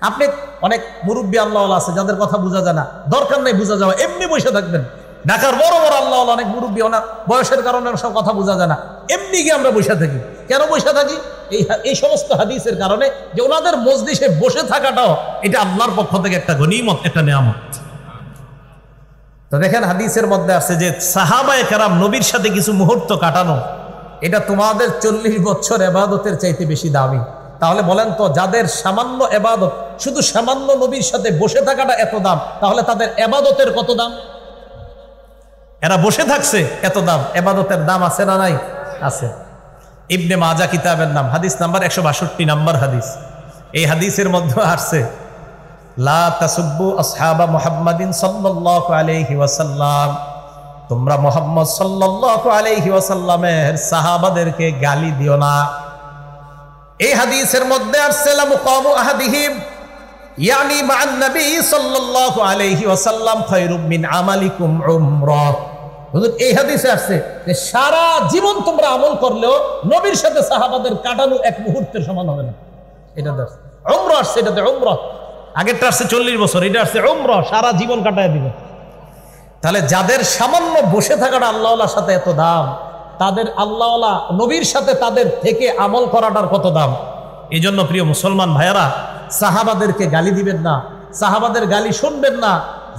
আপনি অনেক মুরব্বী আল্লাহওয়ালা আছে যাদের কথা বোঝা যায় না, দরকার নেই বোঝা যাওয়া, এমনি বসে থাকবেন। ঢাকার বড় বড় আল্লাহওয়ালা অনেক মুরব্বী, ওনার বয়সের কারণে সব কথা বোঝা যায় না, এমনি গিয়ে আমরা বসে থাকি। কেন বসে থাকি? এই সমস্ত হাদিসের কারণে, যে ওনাদের মজলিসে বসে থাকাটাও এটা আল্লাহর পক্ষ থেকে একটা গনিমত, একটা নিয়ামত। তো দেখেন হাদিসের মধ্যে আছে যে সাহাবায়ে কেরাম নবীর সাথে কিছু মুহূর্ত কাটানো, এটা তোমাদের 40 বছর ইবাদতের চাইতে বেশি দামি। তাহলে বলেন তো, যাদের সামান্য ইবাদত, শুধু সামান্য নবীর সাথে বসে থাকাটা এত দাম, তাহলে তাদের ইবাদতের কত দাম? এরা বসে থাকছে এত দাম, ইবাদতের দাম আছে না নাই? আছে। ইবনে মাজাহ কিতাবের নাম, হাদিস নাম্বার 162 নম্বর হাদিস। এই হাদিসের মধ্যে আসছে লা তাসুব্বু আসহাবা মুহাম্মাদিন সাল্লাল্লাহু আলাইহি ওয়াসাল্লাম, তোমরা মুহাম্মদ সাল্লাল্লাহু আলাইহি ওয়াসাল্লামের সাহাবাদেরকে গালি দিও না। এই হাদিসের মধ্যে আসছে মুকামু আহাদিহিম ইয়ানি মা'আন নবী সাল্লাল্লাহু আলাইহি ওয়াসাল্লাম খায়রুম মিন আমালিকুম উমরাহ। হুজুর এই হাদিসে আসছে যে সারা জীবন তোমরা আমল করলেও নবীর সাথে সাহাবাদের কাটানো এক মুহূর্তের সমান হবে না। এটা দেখ উমরা আসছে, এটাতে উমরা, আগেরটা আসছে 40 বছর, এটা আসছে উমরা, সারা জীবন কাটায় দিবে। তাহলে যাদের সামান্য বসে থাকাটা আল্লাহওয়ালার সাথে এত দাম, তাদের আল্লাহওয়ালা নবীর সাথে তাদের থেকে আমল করাটার কত দাম। এই জন্য প্রিয় মুসলমান ভাইয়ারা, সাহাবাদেরকে গালি দিবেন না, সাহাবাদের গালি শুনবেন না।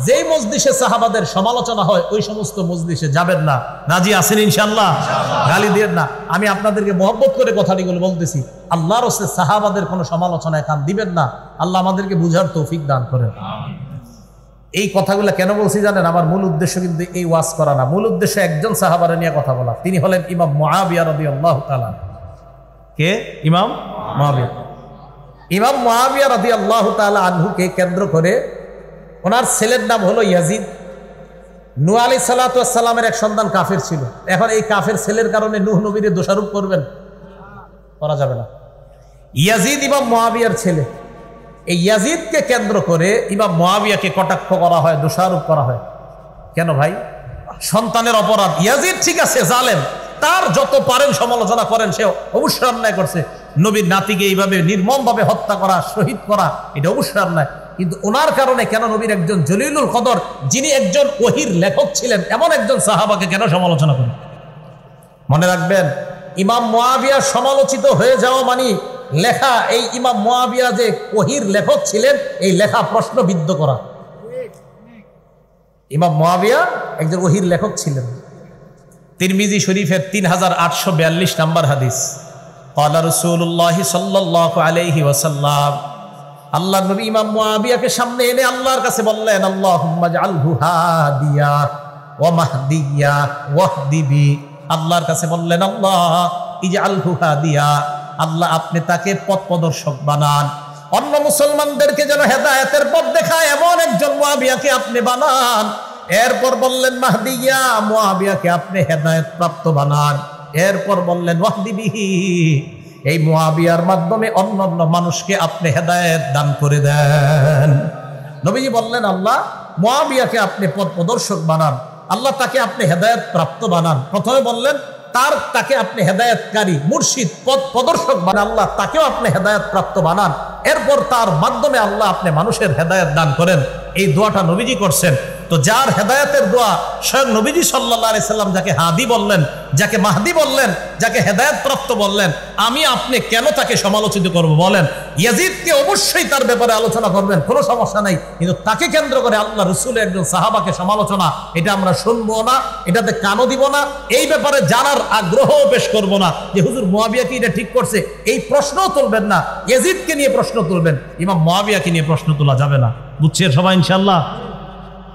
যেই মজলিসে সাহাবাদের সমালোচনা হয় ওই সমস্ত মজলিসে যাবেন না। রাজি আছেন ইনশাআল্লাহ? গালি দিবেন না। আমি আপনাদেরকে মহব্বত করে কথাটিগুলো বলতেছি। আল্লাহর রাসূল সাহাবাদের কোনো সমালোচনায় কান দিবেন না। আল্লাহ আমাদেরকে বুঝার তৌফিক দান করেন। এই কথাগুলো কেন বলছি জানেন? আমার মূল উদ্দেশ্য কিন্তু এই ওয়াজ করা না, মূল উদ্দেশ্য একজন সাহাবারে নিয়ে কথা বলা। তিনি হলেন ইমাম মুআবিয়া রাদিয়াল্লাহু তাআলা। কে? ইমাম মুআবিয়া। ইমাম মুআবিয়া রাদিয়াল্লাহু তাআলা আনহুকে কেন্দ্র করে ওনার ছেলের নাম হলো ইয়াজিদ। নূহ আলাইহিস সালাতু ওয়াস সালামের এক সন্তান কাফের ছিল। এখন এই কাফের ছেলের কারণে নূহ নবীরে দোষারোপ করবেন? করা যাবে না। ইয়াজিদ ইমাম মুআবিয়ার ছেলে। এই ইয়াজিদকে কেন্দ্র করে ইমাম মুআবিয়াকে কটাক্ষ করা হয়, দোষারোপ করা হয়। কেন ভাই? সন্তানের অপরাধ। ইয়াজিদ ঠিক আছে জালেম, তার যত পারেন সমালোচনা করেন, সে অবশ্যই অন্যায় করছে। নবীর নাতিকে এইভাবে নির্মমভাবে হত্যা করা, শহীদ করা, এটা অবশ্যই অন্যায়। কিন্তু ওনার কারণে কেন নবীর একজন জলিলুল কদর, যিনি একজন ওহীর লেখক ছিলেন, এমন একজন সাহাবাকে কেন সমালোচনা করেন? মনে রাখবেন, ইমাম মুআবিয়া সমালোচিত হয়ে যাওয়া মানে লেখা, এই ইমাম মুআবিয়া যে ওহীর লেখক ছিলেন, এই লেখা প্রশ্নবিদ্ধ করা। ইমাম মুআবিয়া একজন ওহীর লেখক ছিলেন। তিরমিজি শরীফের 3842 নম্বর হাদিস, ক্বালা রাসূলুল্লাহি সাল্লাল্লাহু আলাইহি ওয়াসাল্লাম, আল্লাহ নবী ইমাম মুআবিয়াকে সামনে এনে আল্লাহর কাছে বললেন, আল্লাহুম্মা জাআলহু হাদিয়া ওয়া মাহদিয়া ওয়াহদি বি। আল্লাহর কাছে বললেন, আল্লাহ ইজআলহু হাদিয়া, আল্লাহ আপনি তাকে পথ প্রদর্শক বানান, অন্য মুসলমানদেরকে যেন হেদায়েতের পথ দেখায় এমন একজন মুআবিয়াকে আপনি বানান। এরপর বললেন মাহদিয়া, মুআবিয়াকে আপনি হেদায়েত প্রাপ্ত বানান। এরপর বললেন ওয়াহদি বিহি, এই মুআবিয়ার মাধ্যমে অন্যান্য মানুষকে আপনি হেদায়েত দান করে দেন। নবীজি বললেন, আল্লাহ মুআবিয়াকে আপনি পথ প্রদর্শক বানান, আল্লাহ তাকে আপনি হেদায়েত প্রাপ্ত বানান। প্রথমে বললেন তাকে আপনি হেদায়েতকারী, মুর্শিদ, পথ প্রদর্শক বানান, আল্লাহ তাকেও আপনি হেদায়েত প্রাপ্ত বানান। এরপর তার মাধ্যমে আল্লাহ আপনি মানুষের হেদায়েত দান করেন। এই দোয়াটা নবীজি করছেন। তো যার হেদায়েতের দোয়া স্বয়ং নবীজি সাল্লাল্লাহু আলাইহি সাল্লাম যাকে হাদি বললেন, যাকে মাহদি বললেন, যাকে হেদায়েত প্রাপ্ত বললেন, আমি আপনি কেন তাকে সমালোচিত করব? বলেন, ইয়াজিদকে অবশ্যই তার ব্যাপারে আলোচনা করবেন, কোনো সমস্যা নাই, কিন্তু তাকে কেন্দ্র করে আল্লাহ রাসূলের একজন সাহাবাকে সমালোচনা, এটা আমরা শুনবো না, এটাতে কানও দিব না, এই ব্যাপারে জানার আগ্রহও পেশ করব না যে হুজুর মুআবিয়া কি এটা ঠিক করছে, এই প্রশ্নও তুলবেন না। ইয়াজিদকে নিয়ে প্রশ্ন তুলবেন, ইমাম মুআবিয়াকে নিয়ে প্রশ্ন তোলা যাবে না। বুঝছেন সবাই ইনশাআল্লাহ?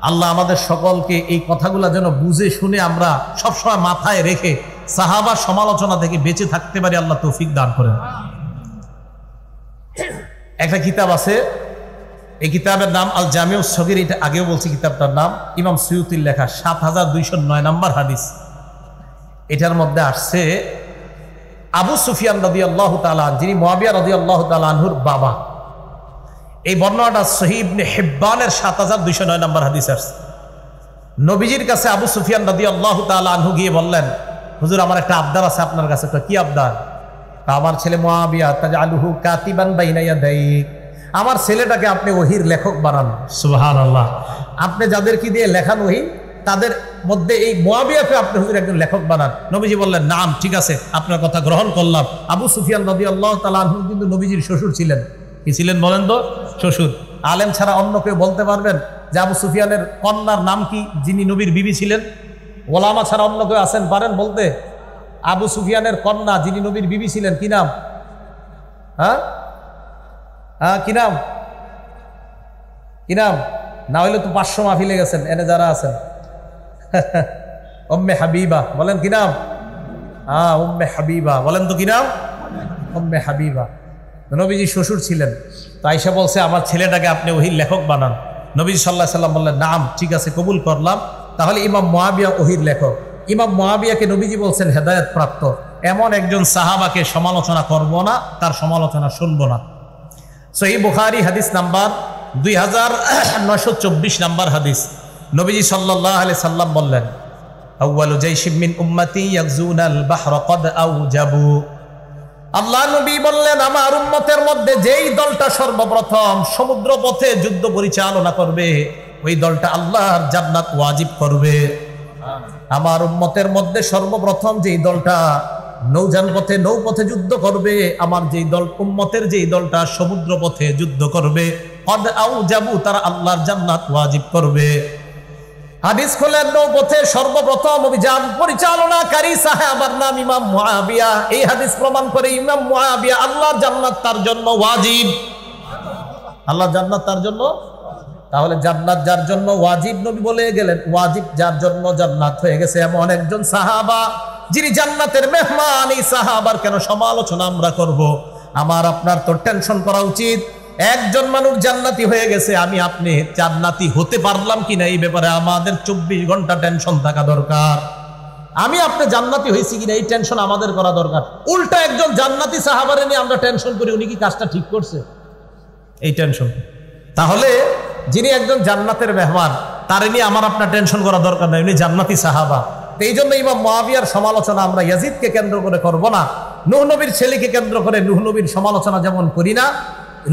আল্লাহ আমাদের সকলকে এই কথাগুলা যেন বুঝে শুনে আমরা সবসময় মাথায় রেখে সাহাবার সমালোচনা থেকে বেঁচে থাকতে পারি, আল্লাহ তৌফিক দান করেন। একটা কিতাব আছে, এই কিতাবের নাম আল জামিউস সগীর, এটা আগেও বলছি কিতাবটার নাম, ইমাম সুয়ুতির লেখা, 7209 নম্বর হাদিস। এটার মধ্যে আসছে আবু সুফিয়ান রাদিয়াল্লাহু তাআলা, যিনি মুআবিয়া রাদিয়াল্লাহু তাআলা আনহুর বাবা, এই বর্ণনাটা সহিহ ইবনে হিব্বানের 7209 নম্বর হাদিস আছে। নবীজির কাছে আবু সুফিয়ান রাদিয়াল্লাহু তাআলা আনহু গিয়ে বললেন, হুজুর আমার একটা আবদার আছে আপনার কাছে। তো কি আবদার? আমার ছেলে মুআবিয়া তাজআলুহু কাতিবান বাইনা ইয়াদাইক, আমার ছেলেটাকে আপনি ওহীর লেখক বানান। সুবহানাল্লাহ। আপনি যাদেরকে দিয়ে লেখান ওহী, তাদের মধ্যে এই মুআবিয়াকে আপনি হুজুর একজন লেখক বানান। নবীজি বললেন, নাম, ঠিক আছে, আপনার কথা গ্রহণ করলাম। আবু সুফিয়ান রাদিয়াল্লাহু তাআলা আনহু কিন্তু নবীজির শ্বশুর ছিলেন। কি ছিলেন বলেন তো? শ্বশুর। আলেম ছাড়া অন্য কেউ বলতে পারবেন যে আবু সুফিয়ানের কন্যার নাম কি, যিনি নবীর বিবি ছিলেন? ওলামা ছাড়া অন্য কেউ আছেন পারেন বলতে? আবু সুফিয়ানের কন্যা যিনি নবীর বিবি ছিলেন, কি নাম? হ্যাঁ হ্যাঁ, কি নাম? কি নাম? না হইলে তো 500 মাহফিলে গেছেন এনে যারা আছেন। উম্মে হাবিবা, বলেন কি নাম? হ্যাঁ, উম্মে হাবিবা, বলেন তো কি নাম? উম্মে হাবিবা। নবীজি শ্বশুর ছিলেন। তো আয়েশা বলছে, আমার ছেলেটাকে আপনি ওহীর লেখক বানান। নবীজি সাল্লাল্লাহু আলাইহি সাল্লাম বললেন, নাম, ঠিক আছে, কবুল করলাম। তাহলে ইমাম মুআবিয়া ওহীর লেখক। ইমাম মুআবিয়াকে নবীজি বলছেন হেদায়েত প্রাপ্ত, এমন একজন সাহাবাকে সমালোচনা করব না, তার সমালোচনা শুনবো না। সহিহ বুখারী হাদিস নাম্বার 2924 নাম্বার হাদিস, নবীজি সাল্লাল্লাহু আলাইহি সাল্লাম বললেন, আউয়ালু জাইশিম মিন উম্মতি ইয়াগজুনাল বাহরা ক্বাদ আওজাবু। আল্লাহ নবী বললেন, আমার উম্মতের মধ্যে যেই দলটা সর্বপ্রথম সমুদ্র পথে যুদ্ধ পরিচালনা করবে, ওই দলটা আল্লাহর জান্নাত ওয়াজিব করবে। আমার উম্মতের মধ্যে সর্বপ্রথম যেই দলটা নৌযান পথে নৌপথে যুদ্ধ করবে, আমার যেই দল উম্মতের যেই দলটা সমুদ্র পথে যুদ্ধ করবে, ক্বাদ আওজাবু, তারা আল্লাহর জান্নাত ওয়াজিব করবে। হাদিস খোলেন, নৌপথে সর্বপ্রথম অভিযান পরিচালনাকারী সাহাবার নাম ইমাম মুআবিয়া। এই হাদিস প্রমাণ করে ইমাম মুআবিয়া আল্লাহর জান্নাত তার জন্য ওয়াজিব। আল্লাহর জান্নাত তার জন্য, তাহলে জান্নাত যার জন্য ওয়াজিব নবী বলে গেলেন, ওয়াজিব যার জন্য জান্নাত হয়ে গেছে এমন একজন সাহাবা যিনি জান্নাতের মেহমান। এই সাহাবার কেন সমালোচনা আমরা করব? আমার আপনার তো টেনশন করা উচিত। একজন মানুষ জান্নাতি হয়ে গেছে, আমি আপনি জান্নাতি হতে পারলাম কিনা এই ব্যাপারে আমাদের 24 ঘন্টা টেনশন থাকা দরকার। আমি আপনি জান্নাতি হয়েছি কিনা এই টেনশন আমাদের করা দরকার। উল্টা একজন জান্নাতি সাহাবারে নিয়ে আমরা টেনশন করি, উনি কি কাজটা ঠিক করছে, এই টেনশন। তাহলে যিনি একজন জান্নাতের মেহমান, তারে নিয়ে আমার আপনার টেনশন করা দরকার নাই, উনি জান্নাতি সাহাবা। এই জন্য ইমাম মুআবিয়ার সমালোচনা আমরা ইয়াজিদকে কেন্দ্র করে করব না। নূহ নবীর ছেলেকে কেন্দ্র করে নূহ নবীর সমালোচনা যেমন করি না,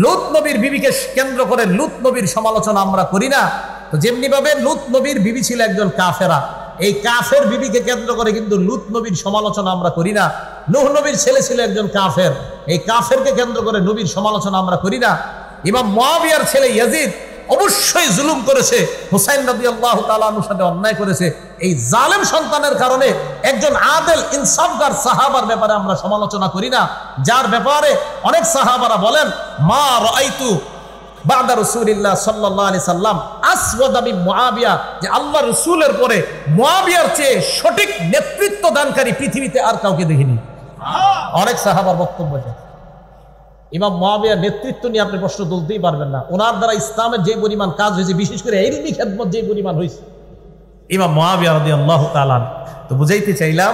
লূত নবীর বিবিকে কেন্দ্র করে লূত নবীর সমালোচনা আমরা করি না, তো যেমনি ভাবে লূত নবীর বিবি ছিল একজন কাফেরা, এই কাফের বিবিকে কেন্দ্র করে কিন্তু লূত নবীর সমালোচনা আমরা করি না। নূহ নবীর ছেলে ছিল একজন কাফের, এই কাফেরকে কেন্দ্র করে নবীর সমালোচনা আমরা করি না। ইমাম মুআবিয়ার ছেলে ইয়াজিদ অবশ্যই জুলুম করেছে, হুসাইন রাদিয়াল্লাহু তাআলা আনহুর সাথে অন্যায় করেছে। এই জালেম সন্তানের কারণে একজন আদেল ইনসাফগার সাহাবার ব্যাপারে আমরা সমালোচনা করি না, যার ব্যাপারে অনেক সাহাবারা বলেন, মা রাআইতু বাদা রাসূলিল্লাহ সাল্লাল্লাহু আলাইহি সাল্লাম আসওয়াদা মিন মুআবিয়া, যে আল্লাহ রাসূলের পরে মুআবিয়ার চেয়ে সঠিক নেতৃত্ব দানকারী পৃথিবীতে আর কাউকে দেখিনি। অনেক সাহাবার বক্তব্য। ইমাম মুআবিয়ার নেতৃত্ব নিয়ে আপনি প্রশ্ন তুলতেই পারবেন না। ওনার দ্বারা ইসলামের যে পরিমাণ কাজ হয়েছে, বিশেষ করে ইলমি খেদমত যে পরিমাণ হয়েছে, ইমাম মুআবিয়া রাদিয়াল্লাহু তাআলা। তো বুঝাইতে চাইলাম,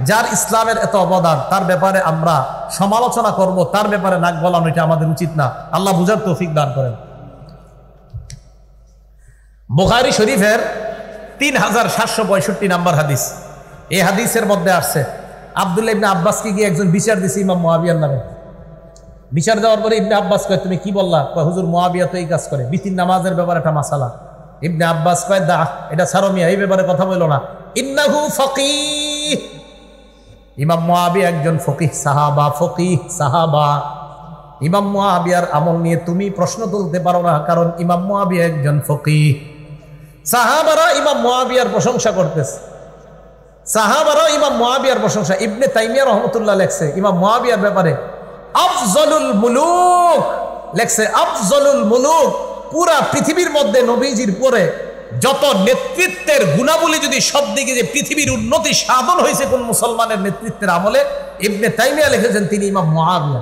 যার ইসলামের এত অবদান, তার ব্যাপারে আমরা সমালোচনা করব, তার ব্যাপারে নাক গলানো এটা আমাদের উচিত না। আল্লাহ বুঝার তৌফিক দান করেন। বুখারী শরীফের 3765 নাম্বার হাদিস, এই হাদিসের মধ্যে আসছে আব্দুল্লাহ ইবনে আব্বাসকে গিয়ে একজন বিচার দিছে ইমাম মুআবিয়ার নামে। বিচার দেওয়ার পরে ইবনে আব্বাস কয়, তুমি কি বললা? কয়, হুজুর মুআবিয়া তো এই কাজ করে, বিতির নামাজের ব্যাপারে একটা মাসালা। ইবনে আব্বাস কয়, দা এটা ছাড়ো মিয়া, এই ব্যাপারে কথা বললো না। ইন্নাহু ফাকিহ, ইমাম মুআবিয়া একজন ফকিহ সাহাবা, ফকিহ সাহাবা। ইমাম মুআবিয়ার আমল নিয়ে তুমি প্রশ্ন তুলতে পারো না, কারণ ইমাম মুআবিয়া একজন ফকিহ। সাহাবারা ইমাম মুআবিয়ার প্রশংসা করতেছে, সাহাবারা ইমাম মুআবিয়ার প্রশংসা। ইবনে তাইমিয়া রাহমাতুল্লাহ লেখছে ইমাম মুআবিয়ার ব্যাপারে, আফজলুল মুলুক লেখছে, আফজলুল মুলুক। পুরা পৃথিবীর মধ্যে নবীজির পরে যত নেতৃত্বের গুণাবলী যদি সব দিকে যে পৃথিবীর উন্নতি সাধন হয়েছে কোন মুসলমানের নেতৃত্বের আমলে, ইবনে তাইমিয়া লিখেছেন তিনি ইমাম মুআবিয়া।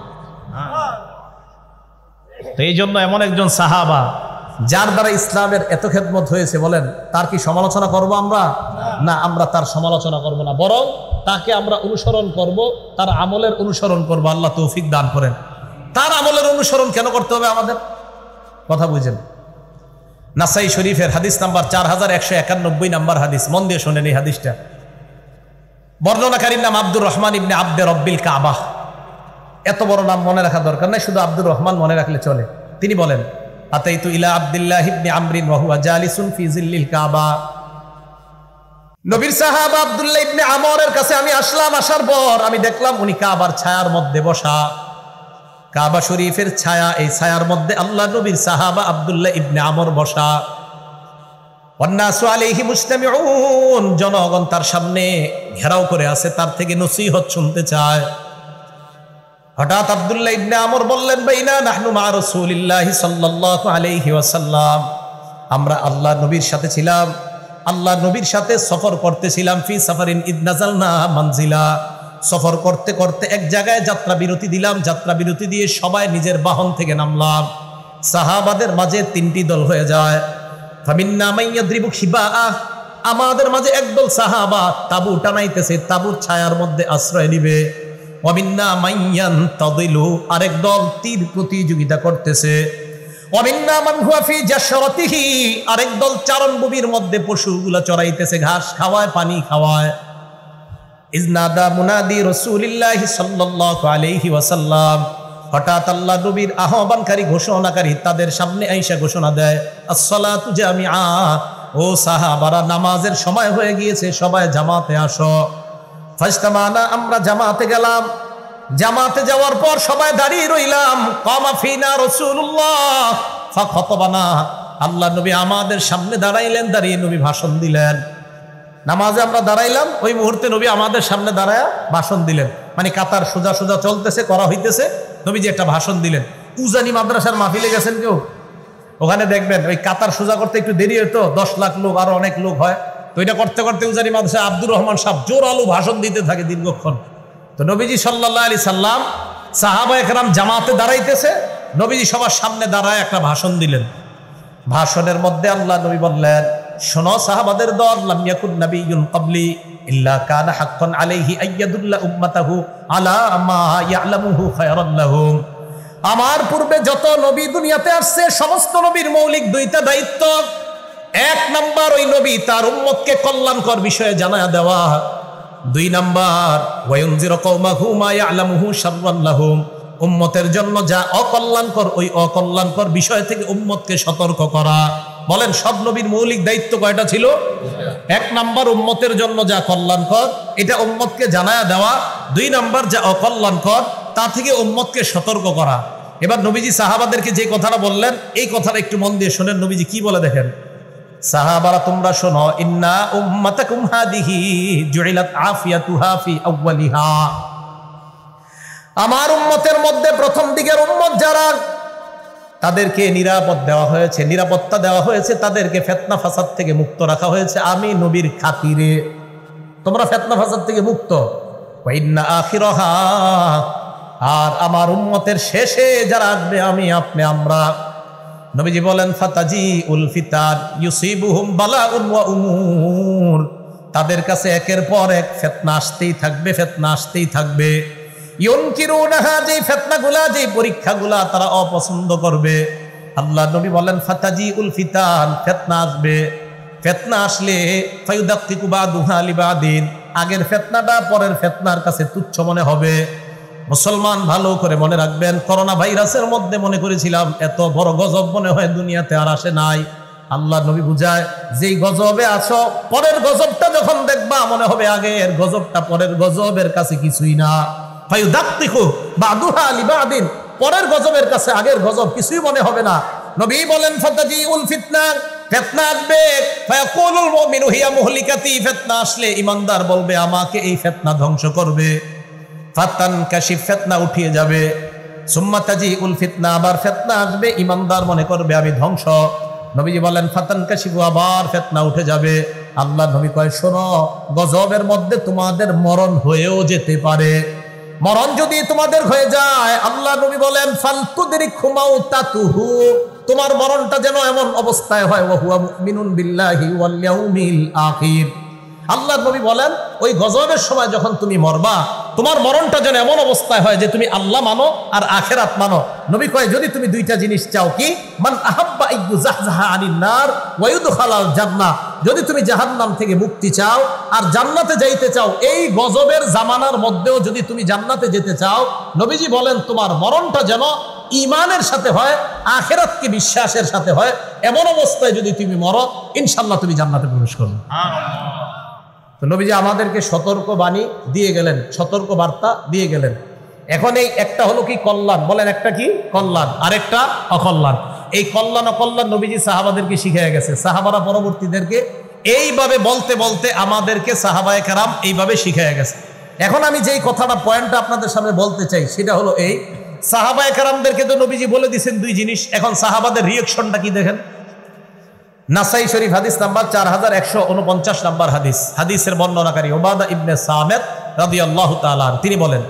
তো এই জন্য এমন একজন সাহাবা যার দ্বারা ইসলামের এত খেদমত হয়েছে, বলেন তার কি সমালোচনা করব আমরা? না, আমরা তার সমালোচনা করব না, বরং তাকে আমরা অনুসরণ করব, তার আমলের অনুসরণ করব। আল্লাহ তৌফিক দান করেন। তার আমলের অনুসরণ কেন করতে হবে আমাদের? কথা বুঝেন। নাসাই শরীফের হাদিস নাম্বার 4191 নাম্বার হাদিস, মন দিয়ে শোনেন এই হাদিসটা। বর্ণনাকারীর নাম আব্দুর রহমান ইবনে আব্দে রব্বিল কাবা। এত বড় নাম মনে রাখা দরকার নাই, শুধু আব্দুর রহমান মনে রাখলে চলে। তিনি বলেন, আতাইতু ইলা আব্দুল্লাহ ইবনে আমরিন ওয়া হুয়া জালিসুন ফি জিল্লিল কাবা। নবীর সাহাবা আব্দুল্লাহ ইবনে আমরের কাছে আমি আসলাম, আসার পর আমি দেখলাম উনি কাবার ছায়ার মধ্যে বসা। কাবা শরীফের ছায়া, এই ছায়ার মধ্যে আল্লাহ নবীর সাহাবা আব্দুল্লাহ ইবনে আমর বসা। ওয়ান্নাসু আলাইহি মুজতামিউন, জনগণ তার সামনে ঘেরাও করে আছে, তার থেকে নসিহত শুনতে চায়। হঠাৎ আব্দুল্লাহ ইবনে আমর বললেন, বাইনা নাহনু মা রাসূলিল্লাহি সাল্লাল্লাহু আলাইহি ওয়াসাল্লাম, আমরা আল্লাহ নবীর সাথে ছিলাম, আল্লাহ নবীর সাথে সফর করতেছিলাম। ফি সাফারিন ইদ নাযালনা মানজিলা, সফর করতে করতে এক জায়গায় যাত্রা বিরতি দিলাম, যাত্রা বিরতি দিয়ে সবাই নিজের বাহন থেকে নামলাম। সাহাবাদের মাঝে তিনটি দল হয়ে যায়। ফামিন্না মান ইয়াদরিবু খিবাআ, আমাদের মাঝে একদল সাহাবা তাবু টানাইতেছে, তাবুর ছায়ার মধ্যে আশ্রয় নিবে। ওয়ামিন্না মাইয়ান তাদিলু, আরেক দল তীর প্রতিযোগিতা করতেছে। ওয়ামিন্না মান হুয়া ফি জাশরাতিহি, আরেক দল চারণভূমির মধ্যে পশুগুলা চড়াইতেছে, ঘাস খাওয়ায়, পানি খাওয়ায়। ইজনাদা মুনাদি রাসূলিল্লাহি সাল্লাল্লাহু আলাইহি ওয়াসাল্লাম, হঠাৎ আল্লাহ নবীর আহ্বানকারী ঘোষণাকারী তাদের সামনে আইসা ঘোষণা দেয়, আসসালাতু জামিআ, ও সাহাবারা নামাজের সময় হয়ে গিয়েছে, সবাই জামাতে আসো। ফাজতামানা, আমরা জামাতে গেলাম। জামাতে যাওয়ার পর সবাই দাঁড়িয়ে রইলাম। কামা ফিনা রাসূলুল্লাহ ফাখাতাবানা, আল্লাহ নবী আমাদের সামনে দাঁড়াইলেন, দাঁড়িয়ে নবী ভাষণ দিলেন। নামাজে আমরা দাঁড়াইলাম, ওই মুহূর্তে নবী আমাদের সামনে দাঁড়ায় ভাষণ দিলেন। মানে কাতার সোজা সোজা চলতেছে, করা হইতেছে, নবীজি একটা ভাষণ দিলেন। উজানি মাদ্রাসার মাহফিলে গেছেন কেউ? ওখানে দেখবেন ওই কাতার সোজা করতে একটু দেরি হতো, 10 লাখ লোক আরো অনেক লোক হয়, তো এটা করতে করতে উজানি মাদ্রাসা আব্দুর রহমান সাহেব জোরালো ভাষণ দিতে থাকে দীর্ঘক্ষণ। তো নবীজি সাল্লাল্লাহু আলাইহি সাল্লাম, সাহাবায়ে কেরাম জামাতে দাঁড়াইতেছে, নবীজি সবার সামনে দাঁড়ায় একটা ভাষণ দিলেন। ভাষণের মধ্যে আল্লাহ নবী বললেন, শোনো সাহাবাদের দল, লাম ইয়াকুন নাবিয়্যুন ক্বাবলি ইল্লা কানা হাক্কান আলাইহি আইয়াদুল্লা উম্মাতাহু আলা মা ইয়ালামুহু খায়রান লাহুম। আমার পূর্বে যত নবী দুনিয়াতে আসছে, সমস্ত নবীর মৌলিক দুইটা দায়িত্ব। 1 নাম্বার, ওই নবী তার উম্মতকে কল্যাণকর বিষয়ে জানায়া দেওয়া। 2 নাম্বার, ওয়ায়ুনজিরু কওমাহু মা ইয়ালামুহু শাররান লাহুম, উম্মতের জন্য যা অকল্যাণকর, ওই অকল্যাণকর বিষয় থেকে উম্মতকে সতর্ক করা। বলেন সব নবীর মৌলিক দায়িত্ব কয়টা ছিল? 1 নাম্বার, উম্মতের জন্য যা কল্যাণকর এটা উম্মতকে জানায়া দেওয়া। 2 নাম্বার, যা অকল্যাণকর তা থেকে উম্মতকে সতর্ক করা। এবার নবীজি সাহাবাদেরকে যে কথাটা বললেন, এই কথাটা একটু মন দিয়ে শোনেন। নবীজি কি বলে দেখেন, সাহাবারা তোমরা শোনো, ইন্না উম্মাতাকুম হাদিহি জুইলাত আফিয়াতুহা ফি আউয়ালিহা, আমার উম্মতের মধ্যে প্রথম দিকের উম্মত যারা, তাদেরকে নিরাপত্তা দেওয়া হয়েছে, তাদেরকে ফিতনা ফাসাদ থেকে মুক্ত রাখা হয়েছে আমি নবীর খাতিরে। তোমরা ফিতনা ফাসাদ থেকে মুক্ত। ওয়া ইন্না আখিরাহা, আর আমার উম্মতের শেষে যারা আসবে আমি আপনি আমরা, নবীজি বলেন ফাতাজি উল ফিতান ইউসিবুহুম বালাউন ওয়া উমুর, তাদের কাছে একের পর এক ফিতনা আসতেই থাকবে, ফিতনা আসতেই থাকবে। ইউনকিরুনাহা, যে ফিতনাগুলা, যে পরীক্ষাগুলা তারা অপছন্দ করবে। আল্লাহ নবী বলেন ফাতাজি উল ফিতান, ফিতনা আসবে। ফিতনা আসলে ফায়ুদাক্কিকু বাদুহা লিবাদিন, আগের ফিতনাটা পরের ফিতনার কাছে তুচ্ছ মনে হবে। মুসলমান ভালো করে মনে রাখবেন, করোনা ভাইরাসের মধ্যে মনে করেছিলাম এত বড় গজব মনে হয় দুনিয়াতে আর আসে নাই। আল্লাহ নবী বুঝায়, যেই গজবে আছো, পরের গজবটা যখন দেখবা মনে হবে আগের গজবটা পরের গজবের কাছে কিছুই না। ফায়ুদাক্কিকু বাদুহা লিবাদিন, পরের গজবের কাছে আগের গজব কিছুই মনে হবে না। নবী বলেন ফাতাজিউল ফিতনা, ফিতনা আসবে। ফায়াকুলুল মুমিনু হিয়া মুহলিকাতি, ফিতনা আসলে ইমানদার বলবে আমাকে এই ফিতনা ধ্বংস করবে। ফাতান কাশিফ, ফিতনা উঠিয়ে যাবে। সুম্মা তাজিউল ফিতনা, আবার ফিতনা আসবে, ইমানদার মনে করবে আমি ধ্বংস। নবীজি বলেন ফাতান কাশিফু, আবার ফিতনা উঠে যাবে। আল্লাহ নবী কয় শোনো, গজবের মধ্যে তোমাদের মরণ হয়েও যেতে পারে। মরণ যদি তোমাদের হয়ে যায়, আল্লাহ নবী বলেন ফালতুদরিকহু মাউতাতুহু, তোমার মরণটা যেন এমন অবস্থায় হয় ওয়া হুয়া মুমিনুন বিল্লাহি ওয়াল ইয়াউমিল আখির। আল্লাহ নবী বলেন ওই গজবের সময় যখন তুমি মরবা, তোমার মরণটা যেন এমন অবস্থায় হয় যে তুমি আল্লাহ মানো আর আখিরাত মানো। নবী কয় যদি তুমি দুইটা জিনিস চাও, কি? মান আহাব্বা ইয়ুজাহজাহা আনিন নার ওয়া ইউদখালাল জান্নাহ, যদি তুমি জাহান্নাম থেকে মুক্তি চাও আর জান্নাতে যাইতে চাও, এই গজবের জামানার মধ্যেও যদি তুমি জান্নাতে যেতে চাও, নবীজি বলেন তোমার মরণটা যেন ঈমানের সাথে হয়, আখিরাতকে বিশ্বাসের সাথে হয়। এমন অবস্থায় যদি তুমি মরো, ইনশাআল্লাহ তুমি জান্নাতে প্রবেশ করবে। তো নবীজি আমাদেরকে সতর্ক বাণী দিয়ে গেলেন, সতর্ক বার্তা দিয়ে গেলেন। এখন এই একটা হলো কি কল্যাণ, বলেন একটা কি কল্যাণ, আরেকটা অকল্যাণ। এই কল্যাণ অকল্যাণ নবীজি সাহাবাদেরকে শিখিয়ে গেছে। সাহাবারা পরবর্তীদেরকে এইভাবে বলতে বলতে আমাদেরকে সাহাবায়ে কেরাম এইভাবে শিখিয়ে গেছে। এখন আমি যেই কথাটা পয়েন্টটা আপনাদের সামনে বলতে চাই সেটা হলো এই, সাহাবায়ে কেরামদেরকে তো নবীজি বলে দিয়েছেন 2 জিনিস। এখন সাহাবাদের রিঅ্যাকশনটা কি দেখেন। নাসাই শরীফ হাদিস নাম্বার 4149 নাম্বার হাদিস, হাদিসের বর্ণনাকারী উবাদা ইবনে সামিত রাদিয়াল্লাহু তাআলা তিনি বলেন,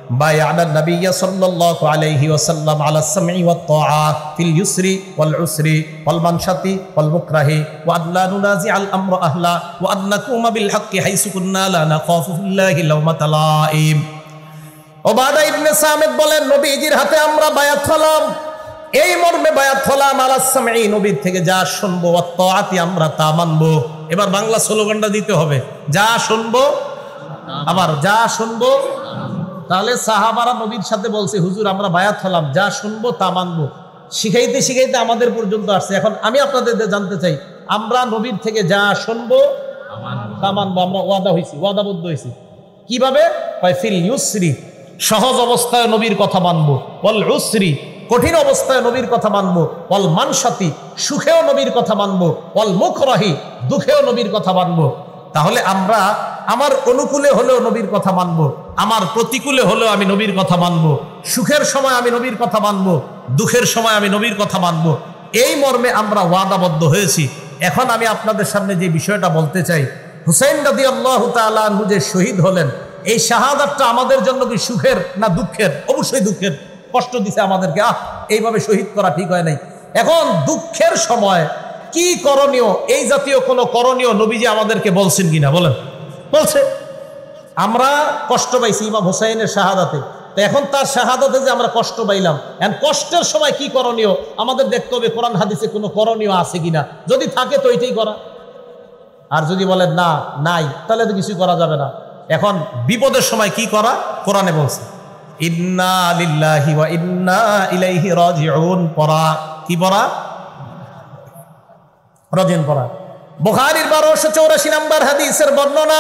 بايعنا النبي صلى الله عليه وسلم على السمع والطاعة في اليسر والعسر والمنشط والمكره وأن لا ننازع الأمر أهلا وأن نقوم بالحق حيث كنا لا نخاف في الله لومة لائم ওবাদা ইবনে সামিত বলেন নবীজির হাতে আমরা বায়াত হলাম, এই মর্মে বায়াত হলাম আলাস সামঈ, নবীর থেকে যা শুনবো, ওয়াত তাআতি আমরা তা মানবো। এবার বাংলা স্লোগানটা দিতে হবে, যা শুনবো আবার যা শুনবো। তাহলে সাহাবারা নবীর সাথে বলছে হুজুর আমরা বায়াত হলাম, যা শুনবো তা মানবো। শিখাইতে শিখাইতে আমাদের পর্যন্ত আসছে। এখন আমি আপনাদের জানতে চাই, আমরা নবীর থেকে যা শুনবো তা মানবো, আমরা ওয়াদা হয়েছি, ওয়াদাবদ্ধ হয়েছি। কিভাবে? ফিল ইউসরি, সহজ অবস্থায় নবীর কথা মানবো, ওয়াল উসরি, কঠিন অবস্থায় নবীর কথা মানবো, ওয়াল মানশাতি, সুখেও নবীর কথা মানবো, ওয়াল মুকরাহি, দুঃখেও নবীর কথা মানবো। তাহলে আমরা আমার অনুকূলে হলেও নবীর কথা মানবো, আমার প্রতিকূলে হলেও আমি নবীর কথা মানবো, সুখের সময় আমি নবীর কথা মানবো, দুঃখের সময় আমি নবীর কথা মানবো। এই মর্মে আমরা ওয়াদাবদ্ধ হয়েছি। এখন আমি আপনাদের সামনে যে বিষয়টা বলতে চাই, হুসাইন রাদিয়াল্লাহু তাআলা আনহু যে শহীদ হলেন, এই শাহাদাতটা আমাদের জন্য কি সুখের না দুঃখের? অবশ্যই দুঃখের। কষ্ট দিছে আমাদেরকে, এইভাবে শহীদ করা ঠিক হয় নাই। এখন দুঃখের সময় কি করণীয়, এই জাতীয় কোনো করণীয় নবীজি আমাদেরকে বলছেন কিনা বলেন? বলছে। আমরা কষ্ট পাইছি ইমাম হুসাইনের শাহাদাতে, তো এখন তার শাহাদাতে যে আমরা কষ্ট পাইলাম, এখন কষ্টের সময় কি করণীয় আমাদের দেখতে হবে, কোরআন হাদিসে কোনো করণীয় আছে কিনা। যদি থাকে তো এটাই করা, আর যদি বলেন না নাই তাহলে তো কিছু করা যাবে না। এখন বিপদের সময় কি করা কোরআনে বলছে, ইন্না লিল্লাহি ওয়া ইন্না ইলাইহি রাজিউন পড়া। কি পড়া? রাজিউন পড়া। বুখারীর 1284 নম্বর হাদিসের বর্ণনা,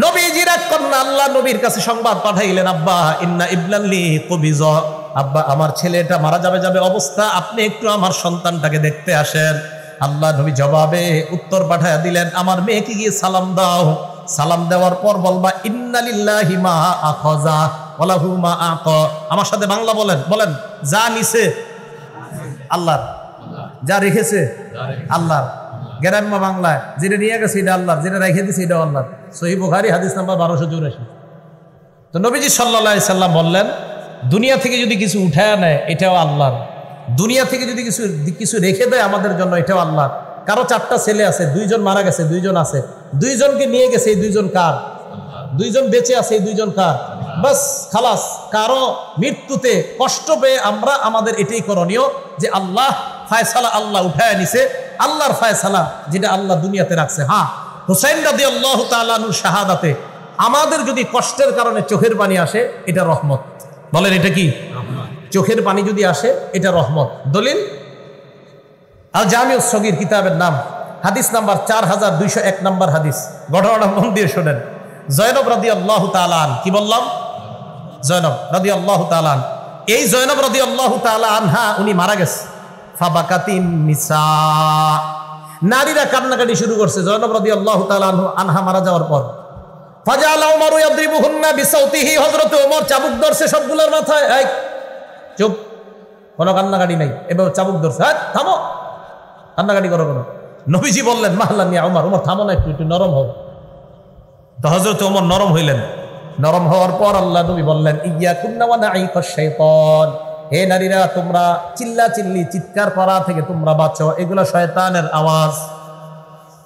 নবীজির এক কন্যা আল্লাহ নবীর কাছে সংবাদ পাঠাইলেন, আব্বা ইন্না ইবনাল্লি কুবিজ, আব্বা আমার ছেলেটা মারা যাবে অবস্থা, আপনি একটু আমার সন্তানটাকে দেখতে আসেন। আল্লাহ নবী জবাবে উত্তর পাঠাইয়া দিলেন, আমার মেয়েকে গিয়ে সালাম দাও। সালাম দেওয়ার পর বলবা ইন্না লিল্লাহি মা আখাযা ওয়া লাহু মা আতা। আমার সাথে বাংলা বলেন, বলেন যা নিছে আল্লাহর, যা রেখেছে আল্লাহর। গ্রাম্য বাংলায় যেটা নিয়ে গেছে এটা আল্লাহর, যেটা রেখে দিছে এটা আল্লাহর। সহিহ বুখারী হাদিস নাম্বার 1284। তো নবীজি সাল্লাল্লাহু আলাইহি সাল্লাম বললেন, দুনিয়া থেকে যদি কিছু উঠায় নেয় এটাও আল্লাহর, দুনিয়া থেকে যদি কিছু রেখে দেয় আমাদের জন্য এটাও আল্লাহর। কারো 4টা ছেলে আছে, 2জন মারা গেছে, 2জন আছে, 2জনকে নিয়ে গেছে, এই 2জন কার? 2জন বেঁচে আছে, এই 2জন কার? বাস খালাস। কারো মৃত্যুতে কষ্ট পেয়ে আমরা আমাদের এটাই করণীয় যে আল্লাহ ফায়সালা, আল্লাহ উঠায় নিছে, আল্লাহর ফায়সালা যেটা আল্লাহ দুনিয়াতে রাখছে। হ্যাঁ, হুসাইন রাদিয়াল্লাহু তাআলা আনহুর শাহাদাতে আমাদের যদি কষ্টের কারণে চোখের পানি আসে এটা রহমত। বলেন এটা কি? চোখের পানি যদি আসে এটা রহমত। দলিল আল জামিউস সগীর কিতাবের নাম, হাদিস নাম্বার 4201 নম্বর হাদিস। ঘটনাটা মন দিয়ে শোনেন। জয়নব রাদিয়াল্লাহু তাআলা আন, কি বললাম? জয়নব রাদিয়াল্লাহু তাআলা আন, এই জয়নব রাদিয়াল্লাহু তাআলা আনহা উনি মারা গেছে। ফাবাকাতিন নিসা, নারীরা কান্নাকাটি শুরু করছে জয়নব রাদিয়াল্লাহু তাআলা আনহা মারা যাওয়ার পর। ফাজালা উমর ইয়াদরিবুহুন্না বিসাউতিহি, হযরত ওমর চাবুক ধরছে সবগুলোর মাথায়। এই চুপ, কোনো কান্নাকাটি নাই, এবার চাবুক ধরছে, থামো, কান্নাকাটি করো কোনো। নবীজি বললেন মাহলান ইয়া উমর, উমর থামো না, একটু নরম হও। তো হযরত ওমর নরম হইলেন। নরম হওয়ার পর আল্লাহ নবী বললেন, ইয়াকুন্না ওয়া নাঈকাশ শাইতান, হে নারীরা তোমরা চিল্লাচিল্লি চিৎকার করা থেকে তোমরা বাঁচো, এগুলো শয়তানের আওয়াজ।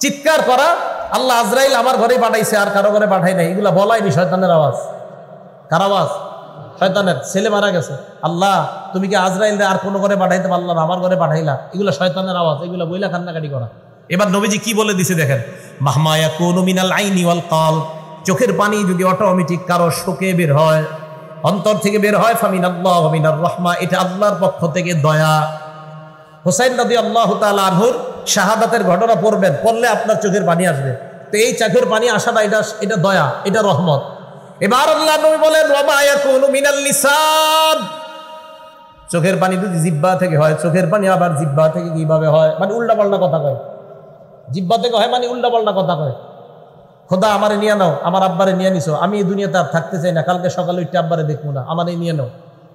চিৎকার করা আল্লাহ আজরাইল আমার ঘরে পাঠাইছে, আর কারো ঘরে পাঠাই নাই, এগুলা বলাইনি, শয়তানের আওয়াজ। কার আওয়াজ? শয়তানের। ছেলে মারা গেছে, আল্লাহ তুমি কি আজরাইল আর কোনো ঘরে পাঠাইতে পারলা না, আমার ঘরে পাঠাইলা, এগুলো শয়তানের আওয়াজ, এগুলো বইলা কান্নাকাটি করা। এবার নবীজি কি বলে দিছে দেখেন, মাহমা ইয়াকুনু মিনাল আইনি ওয়াল কলব, চোখের পানি যদি অটোমেটিক কারো শোকে বের হয়, অন্তর থেকে বের হয়, ফামিনাল্লাহ ওয়া মিনার রাহমা, এটা আল্লাহর পক্ষ থেকে দয়া। হুসাইন রাদিয়াল্লাহু তাআলা আনহুর শাহাদাতের ঘটনা পড়বেন, পড়লে আপনার চোখের পানি আসবে। তো এই চোখের পানি আসাটা এটা দয়া, এটা রহমত। এবার আল্লাহ নবী বলেন ওয়া মা ইয়াকুনু মিনাল লিসান, চোখের পানি যদি জিহ্বা থেকে হয়, চোখের পানি আবার জিহ্বা থেকে কিভাবে হয়? মানে উল্টাপাল্টা কথা কয়। জিহ্বা থেকে হয় মানে উল্টাপাল্টা কথা কয়। খোদা আমারে নিয়ে নাও, আমার আব্বারে নিয়ে নিছো, আমি এই দুনিয়াতে আর থাকতে চাই না, কালকে সকালে উঠতে আব্বারে দেখবো না, আমারে নিয়ে নাও।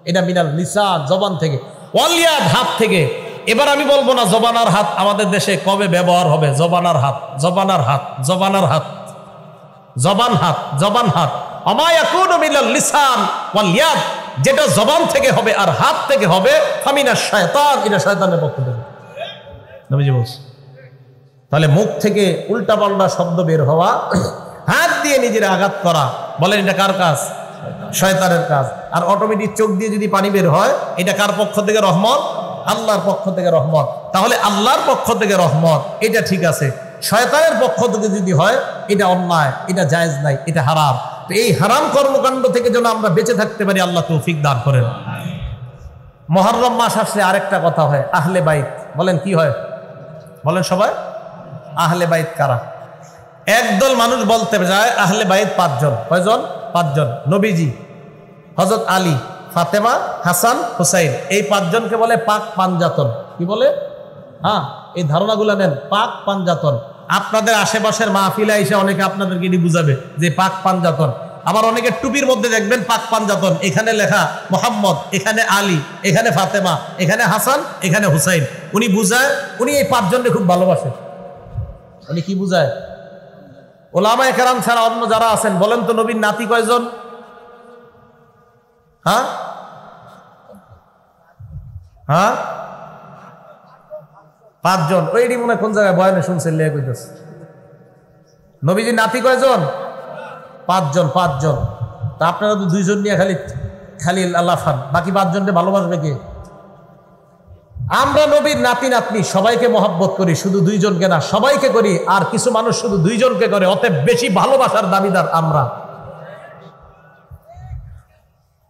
এটা মিনাল লিসান, জবান থেকে। ওয়ালিয়াদ, হাত থেকে। এবার আমি বলবো না জবানার হাত আমাদের দেশে কবে ব্যবহার হবে। জবানার হাত, জবানার হাত, জবানার হাত, জবান হাত, জবান হাত, আমা ইয়াকুনু মিনাল লিসান ওয়াল ইয়াদ, যেটা জবান থেকে হবে আর হাত থেকে হবে, ফামিনাশ শায়তান, এটা শয়তানের পক্ষ থেকে। নবীজি বলছেন। তাহলে মুখ থেকে উল্টাপাল্টা শব্দ বের হওয়া, হাত দিয়ে নিজের আঘাত করা, বলেন এটা কার কাজ? শয়তানের কাজ। আর অটোমেটিক চোখ দিয়ে যদি পানি বের হয়, এটা কার পক্ষ থেকে রহমত? আল্লাহর পক্ষ থেকে রহমত। তাহলে আল্লাহর পক্ষ থেকে রহমত, এটা ঠিক আছে। শয়তানের পক্ষ থেকে যদি হয়, এটা অন্যায়, এটা জায়েজ নাই, এটা হারাম। তো এই হারাম কর্মকাণ্ড থেকে যেন আমরা বেঁচে থাকতে পারি, আল্লাহ তৌফিক দান করেন। মুহররম মাস আসলে আরেকটা কথা হয়, আহলে বাইত। বলেন কি হয়? বলেন সবাই, আহলে বাইত কারা? একদল মানুষ বলতে যায় আহলে বাইত 5 জন। কয়জন? 5 জন। নবীজি, হযরত আলী, ফাতেমা, হাসান, হুসাইন, এই 5 জনকে বলে পাক পাঞ্জাতন। কি বলে? হ্যাঁ, এই ধারণাগুলো নেন, পাক পাঞ্জাতন। আপনাদের আশেপাশের মাহফিলে এসে অনেকে আপনাদেরকে এটি বুঝাবে যে পাক পাঞ্জাতন। আবার অনেকে টুপির মধ্যে দেখবেন পাক পাঞ্জাতন, এখানে লেখা মোহাম্মদ, এখানে আলী, এখানে ফাতেমা, এখানে হাসান, এখানে হুসাইন। উনি বুঝায়, উনি এই 5 জনকে খুব ভালোবাসে। উনি কি বুঝায়? ওলামায়ে কেরাম ছাড়া অন্য যারা আছেন, বলেন তো নবীর নাতি কয়জন? হ্যাঁ হ্যাঁ 5 জন। ওইটি মনে কোন জায়গায় বয়ানে শুনছেন, লেখ হইতেছে। নবীজির নাতি কয়জন? 5 জন। 5 জন। তা আপনারা তো 2 জন নিয়ে খালি আল্লাহ খান, বাকি 5 জনকে ভালোবাসবে কে? আমরা নবীর নাতি নাতনি সবাইকে মহব্বত করি, শুধু 2 জনকে না, সবাইকে করি। আর কিছু মানুষ শুধু 2 জনকে করে, অতএব বেশি ভালোবাসার দাবিদার আমরা।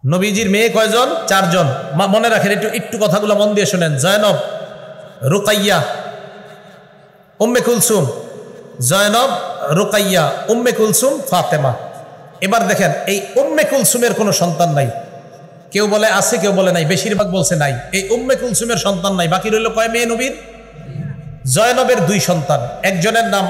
নবীজির মেয়ে কয়জন? 4 জন। মনে রাখেন, একটু কথাগুলো মন দিয়ে শোনেন। জয়নব, রুকাইয়া, উম্মে কুলসুম। জয়নব, রুকাইয়া, উম্মে কুলসুম, ফাতেমা। এবার দেখেন, এই উম্মে কুলসুমের কোনো সন্তান নাই। কেউ বলে আছে, কেউ বলে নাই, বেশিরভাগ বলছে নাই। এই উম্মে কুলসুমের সন্তান নাই। বাকি রইল কয় মেয়ে নবীর? জয়নবের 2 সন্তান। একজনের নাম,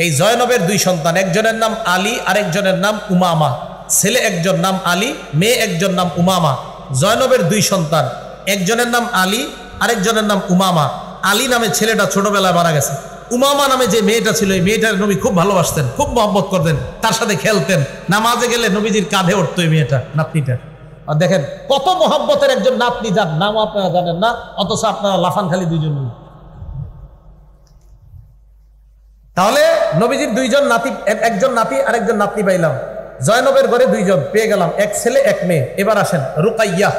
এই জয়নবের 2 সন্তান, একজনের নাম আলী, আরেকজনের নাম উমামা। ছেলে একজন নাম আলী, মেয়ে একজন নাম উমামা। জয়নবের 2 সন্তান, একজনের নাম আলী, আরেকজনের নাম উমামা। আলী নামে ছেলেটা ছোটবেলায় মারা গেছে। উমামা নামে যে মেয়েটা ছিল, এই মেয়েটার নবী খুব ভালোবাসতেন, খুব মহব্বত করতেন, তার সাথে খেলতেন। নামাজে গেলে নবীজির কাঁধে উঠতো এই মেয়েটা, নাতনিটা। আর দেখেন কত মহব্বতের একজন নাতনি, যার নাম আপনারা জানেন না, অথচ আপনারা লাফান খালি 2 জন। তাহলে নবীজির 2 জন নাতি, একজন নাতি আর একজন নাতনি পাইলাম। জয়নবের ঘরে 2 জন পেয়ে গেলাম, এক ছেলে এক মেয়ে। এবার আসেন রুকাইয়া।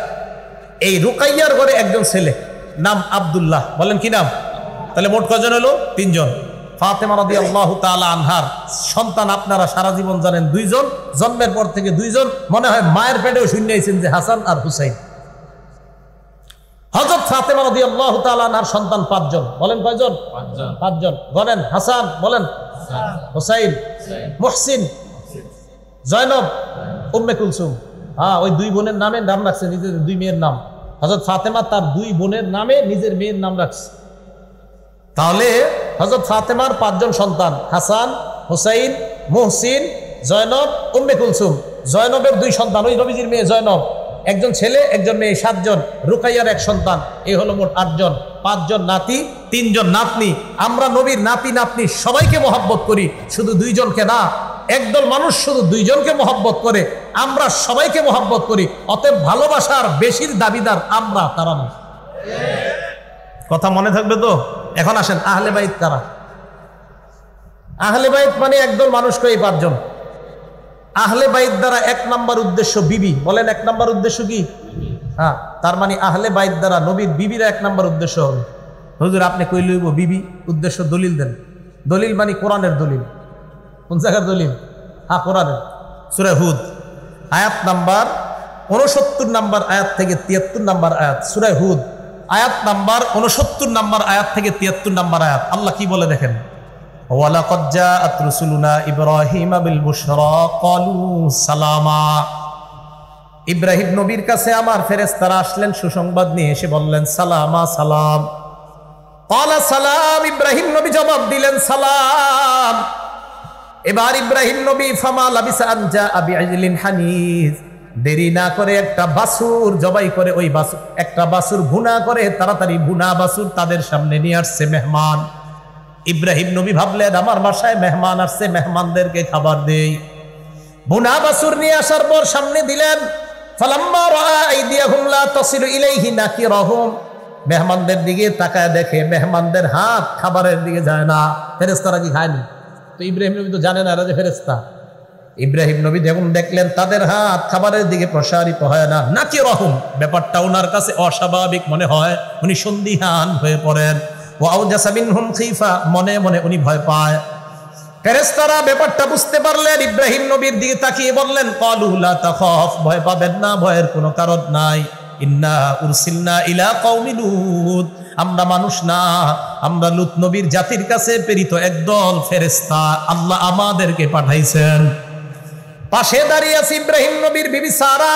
এই রুকাইয়ার ঘরে একজন ছেলে, নাম আব্দুল্লাহ। বলেন কি নাম? তাহলে মোট কজন হলো? 3 জন। ফাতেমা রাদিয়াল্লাহু তাআলা আনহার সন্তান আপনারা সারা জীবন জানেন 2 জন। জন্মের পর থেকে 2 জন, মনে হয় মায়ের পেটেও শুনে আইছেন যে হাসান আর হুসাইন। হযরত ফাতেমা রাদিয়াল্লাহু তাআলা আনহার সন্তান 5 জন। বলেন কয়জন? 5 জন। বলেন হাসান, বলেন হুসাইন, মুহসিন, জয়নব, উম্মে কুলসুম। হ্যাঁ, ওই 2 বোনের নামে নাম রাখছে, নিজের 2 মেয়ের নাম। হযরত ফাতেমা তার 2 বোনের নামে নিজের মেয়ের নাম রাখছে। তাহলে হযরত ফাতেমার 5 জন সন্তান, হাসান, হুসাইন, মুহসিন, জয়নব, উম্মে কুলসুম। জয়নবের 2 সন্তান, ওই নবীজির মেয়ে জয়নব, একজন ছেলে একজন মেয়ে, 7 জন। রুকাইয়ার 1 সন্তান, এই হলো মোট 8 জন। 5 জন নাতি, 3 জন নাতনি। আমরা নবীর নাতি নাতনি সবাইকে মহব্বত করি, শুধু 2 জনকে না। একদল মানুষ শুধু 2 জনকে মহব্বত করে, আমরা সবাইকে মহব্বত করি। অতএব ভালোবাসার বেশির দাবিদার আমরা, তারা না। কথা মনে থাকবে তো? এখন আসেন, আহলে বাইত কারা? আহলে বাইত মানে একদল মানুষকে এই 5 জন। আহলে বাইত দ্বারা 1 নম্বর উদ্দেশ্য বিবি। বলেন 1 নম্বর উদ্দেশ্য কি? হ্যাঁ, তার মানে আহলে বাইত দ্বারা নবীর বিবিরা 1 নম্বর উদ্দেশ্য হবে। হুজুর আপনি কই লইব বিবি? উদ্দেশ্য দলিল দেন। দলিল মানে কোরআনের দলিল। কোন জায়গার দলিল? হ্যাঁ, কোরআনের। সূরা হুদ আয়াত নাম্বার 69 নম্বর আয়াত থেকে 73 নম্বর আয়াত। সূরা হুদ আয়াত নাম্বার 69 নম্বর আয়াত থেকে 73 নম্বর আয়াত। আল্লাহ কি বলে দেখেন, ওয়ালাকাদ জাআত রুসুলুনা ইব্রাহিমা বিল বুশরা ক্বালু সালামা। ইব্রাহিম নবীর কাছে আমার ফেরেশতারা আসলেন সুসংবাদ নিয়ে, এসে বললেন সালামা, সালাম। ক্বালা সালাম, ইব্রাহিম নবী জবাব দিলেন সালাম। এবার ইব্রাহিম নবী ফামা লাবিসা আন জাআ বিআজলিন হানিজ, দেরি না করে একটা বাছুর জবাই করে, ওই বাছুর, একটা বাছুর ভুনা করে, তাড়াতাড়ি ভুনা বাছুর তাদের সামনে নিয়ে আসছে মেহমান। ইব্রাহিম নবী ভাবলেন আমার বাসায় মেহমান আসছে, মেহমানদেরকে খাবার দেই। বুনা বাছুর নিয়ে আসার পর সামনে দিলেন। ফালাম্মা রাআ আইদিয়াহুম লা তাসিলু ইলাইহি নাকিরাহুম, মেহমানদের দিকে তাকায় দেখে মেহমানদের হাত খাবারের দিকে যায় না। ফেরেশতারা কি খায়নি? তো ইব্রাহিম নবী তো জানেন এরা যে ফেরেশতা। ইব্রাহিম নবী যখন দেখলেন তাদের হাত খাবারের দিকে প্রসারিত হয় না, নাকিরাহুম, ব্যাপারটা ওনার কাছে অস্বাভাবিক মনে হয়, উনি সন্দিহান হয়ে পড়েন। ওয়া আওজাসা মিনহুম খিফা, মনে মনে উনি ভয় পায়। ফেরেশতারা ব্যাপারটা বুঝতে পারলেন, ইব্রাহিম নবীর দিকে তাকিয়ে বললেন, ক্বালু লা তাখাফ, ভয় পাবেন না, ভয়ের কোনো কারণ নাই। ইন্না উরসিলনা ইলা কওমি লূত, আমরা মানুষ না, আমরা লূত নবীর জাতির কাছে প্রেরিত একদল ফেরেশতা, আল্লাহ আমাদেরকে পাঠাইছেন। পাশে দাঁড়িয়ে আছে ইব্রাহিম নবীর বিবি সারা,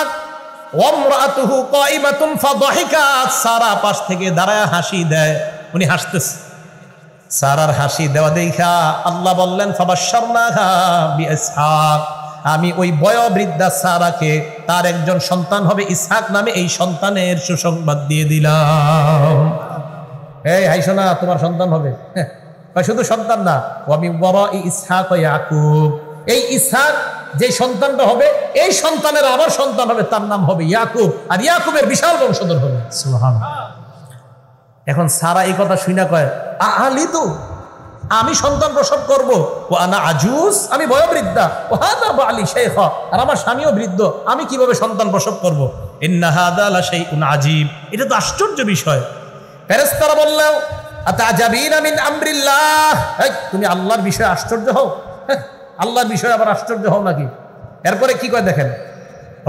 ওয়া ইমরাতুহু কাইমাতুন ফাদাহিকাত, সারা পাশ থেকে দাঁড়ায় হাসি দেয়, উনি হাসতেছে। সারার হাসি দেওয়া দেখা আল্লাহ বললেন, ফাবাশশারনাহা বিইসহাক, আমি ওই বয়োবৃদ্ধা সারাকে তার একজন সন্তান হবে ইসহাক নামে, এই সন্তানের সুসংবাদ দিয়ে দিলাম। এই হাইছো না, তোমার সন্তান হবে। শুধু সন্তান না, ওয়া মিন ওয়ারাই ইসহাক ওয়া ইয়াকুব, এই ইসহাক যে সন্তানটা হবে, এই সন্তানের আবার সন্তান হবে, তার নাম হবে ইয়াকুব, আর ইয়াকুবের বিশাল বংশধর হবে। সুবহানাল্লাহ। এখন সারা এই কথা শুনে কয়, আলি তো আমি সন্তান প্রসব করবো, ও আনা আজুজ, আমি বয়োবৃদ্ধা, ও হাদা বালি শাইখা, আর আমার স্বামীও বৃদ্ধ, আমি কিভাবে সন্তান প্রসব করবো? ইন্না হাদা লা শাইউন আজীব, এটা তো আশ্চর্য বিষয়। ফেরেশতারা বললেন, আতাজাবিনা মিন আমরিল্লাহ, এই তুমি আল্লাহর বিষয়ে আশ্চর্য হও? আল্লাহর বিষয়ে আবার আশ্চর্য হও নাকি? এরপরে কি কয় দেখেন,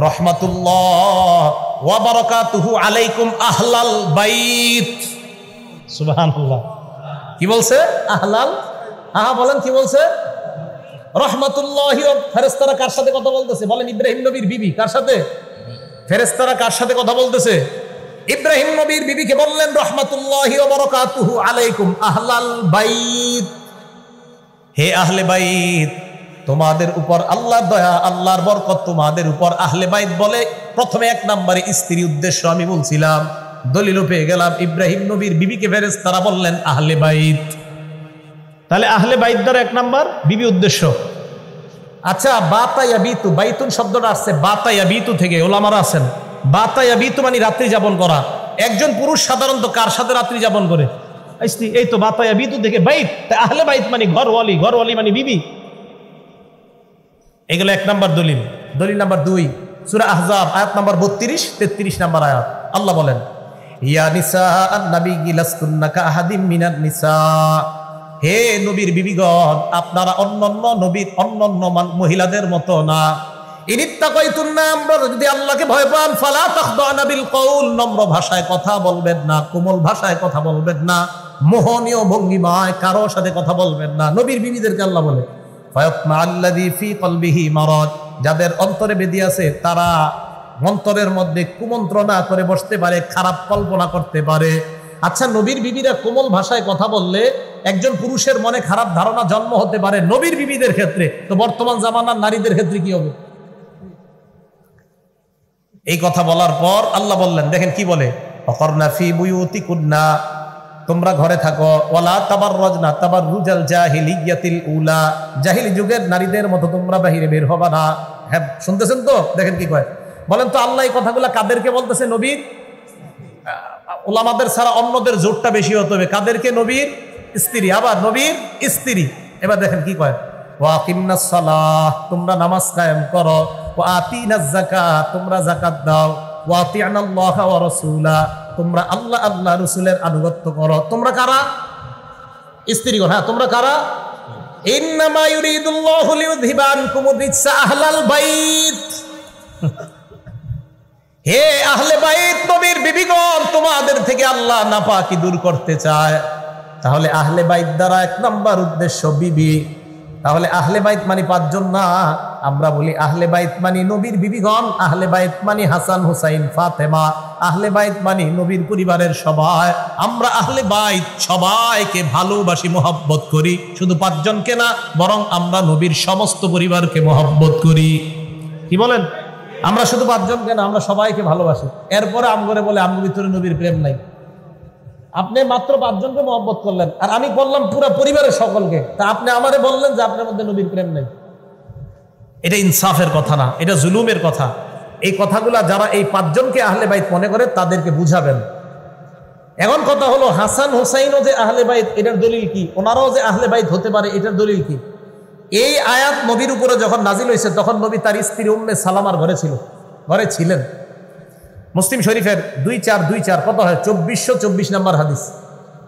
রহমাতুল্লাহ ওয়া বারাকাতুহু আলাইকুম আহলাল বাইত। সুবহানাল্লাহ। কি বলছে? আহলাল, আহা বলেন কি বলছে? রহমাতুল্লাহি। ফেরেশতারা কার সাথে কথা বলতেছে? বলেন ইব্রাহিম নবীর বিবি। কার সাথে? ফেরেশতারা কার সাথে কথা বলতেছে? ইব্রাহিম নবীর বিবিকে বললেন, রহমাতুল্লাহি ওয়া বারাকাতুহু আলাইকুম আহলাল বাইত, হে আহলে বাইত, তোমাদের উপর আল্লাহর দয়া, আল্লাহর বরকত তোমাদের উপর। আহলে বাইত বলে প্রথমে এক নম্বরে স্ত্রী উদ্দেশ্য আমি বলছিলাম, দলিলও পেয়ে গেলাম। ইব্রাহিম নবীর বিবিকে ফেরেশতারা বললেন আহলে বাইত, তাহলে আহলে বাইত দ্বারা এক নাম্বার বিবি উদ্দেশ্য। আচ্ছা, বাতা ইয়াবিতু, বাইতুন শব্দটা আসছে বাতা ইয়াবিতু থেকে, ওলামারা আছেন বাতা ইয়াবিতু মানে রাত্রি যাপন করা। একজন পুরুষ সাধারণত কার সাথে রাত্রি যাপন করে? স্ত্রী। এই তো বাতা ইয়াবিতু থেকে বাইত, তাই আহলে বাইত মানে ঘরওয়ালি, ঘরওয়ালি মানে বিবি। এগুলো এক নাম্বার দলিল। দলিল নাম্বার 2, সূরা আহজাব আয়াত নাম্বার 32-33 নাম্বার আয়াত। আল্লাহ বলেন, ইয়া নিসা আন-নাবিয়্যি লাস্তুন্না কাআহাদিম মিনান নিসা, হে নবীর বিবিগণ, আপনারা অন্যান্য নবীর অন্যান্য মহিলাদের মতো না। ইনিত্তাকাইতুন্না, আমরা যদি আল্লাহকে ভয় পান, ফালা তাখদানা বিল কওল, নম্র ভাষায় কথা বলবেন না, কোমল ভাষায় কথা বলবেন না, মোহনীয় ভঙ্গিমায় কারো সাথে কথা বলবেন না। নবীর বিবিদেরকে আল্লাহ বলে, ফায়াতমা আল্লাযী ফী কলবিহি মারাদ, যাদের অন্তরে বেদি আছে তারা অন্তরের মধ্যে কুমন্ত্রণা করে বসতে পারে, খারাপ কল্পনা করতে পারে। আচ্ছা, নবীর বিবিরা কোমল ভাষায় কথা বললে একজন পুরুষের মনে খারাপ ধারণা জন্ম হতে পারে নবীর বিবিদের ক্ষেত্রে, তো বর্তমান জামানার নারীদের ক্ষেত্রে কি হবে? এই কথা বলার পর আল্লাহ বললেন, দেখেন কি বলে, অকরনা ফি বুয়ুতিকুন্না, তোমরা ঘরে থাকো, ওয়ালা তাবাররাজনা তাবাররুজাল জাহিলিয়াতিল উলা, জাহিলি যুগের নারীদের মতো তোমরা বাহিরে বের হবা না। হ্যাঁ, শুনতেছেন তো? দেখেন কি কয়, বলেন তো আল্লাহ এই কথাগুলো কাদেরকে বলতেছে? নবীর। ওলামাদের ছাড়া অন্যদের জোরটা বেশি হতে হবে। কাদেরকে? নবীর স্ত্রী, আবার নবীর স্ত্রী। এবার দেখেন কি কয়, ওয়া আকিমনাস সালাহ, তোমরা নামাজ কায়েম করো, ওয়া আতিনাজ যাকাত, তোমরা যাকাত দাও, ওয়া আতি'নাল্লাহ ওয়া রাসূলা, তোমরা আল্লাহ আল্লাহ রাসূলের আনুগত্য করো। তোমরা কারা? স্ত্রীগণ। হ্যাঁ, তোমরা কারা? ইন্নামা ইউরিদুল্লাহু লিইউযহিবা আনকুমুর রিজসা আহলাল বাইত, হে আহলে বাইত, নবীর বিবিগণ, তোমাদের থেকে আল্লাহ নাপাকি দূর করতে চায়। তাহলে আহলে বাইত দ্বারা এক নাম্বার উদ্দেশ্য বিবি। তাহলে আহলে বাইত মানে 5 জন না, আমরা বলি আহলে বাইত মানে নবীর বিবিগণ, আহলে বাইত মানে হাসান হুসাইন ফাতেমা, আহলে বাইত মানে নবীর পরিবারের সবাই। আমরা আহলে বাইত সবাইকে ভালোবাসি, মহব্বত করি, শুধু 5 জনকে না, বরং আমরা নবীর সমস্ত পরিবারকে মহব্বত করি। কি বলেন? আমরা শুধু 5 জনকে না, আমরা সবাইকে ভালোবাসি। এরপরে আমগরে বলে আমগো ভিতরে নবীর প্রেম নাই। আপনি মাত্র 5 জনকে মহব্বত করলেন, আর আমি বললাম পুরো পরিবারের সকলকে, তা আপনি আমারে বললেন যে আপনার মধ্যে নবীর প্রেম নাই। এটা ইনসাফের কথা না, এটা জুলুমের কথা। এই কথাগুলা যারা এই পাঁচজনকে আহলে বাইত মনে করে তাদেরকে বুঝাবেন। এখন কথা হলো হাসান হুসাইনও যে আহলে বাইত, এটার দলিল কি? ওনারাও যে আহলে বাইত হতে পারে, এটার দলিল কি? এই আয়াত নবীর উপরে যখন নাজিল হয়েছে তখন নবী তার স্ত্রী উম্মে সালামার ঘরে ছিলেন। মুসলিম শরীফের 2424 কত হয় 2424 নম্বর হাদিস।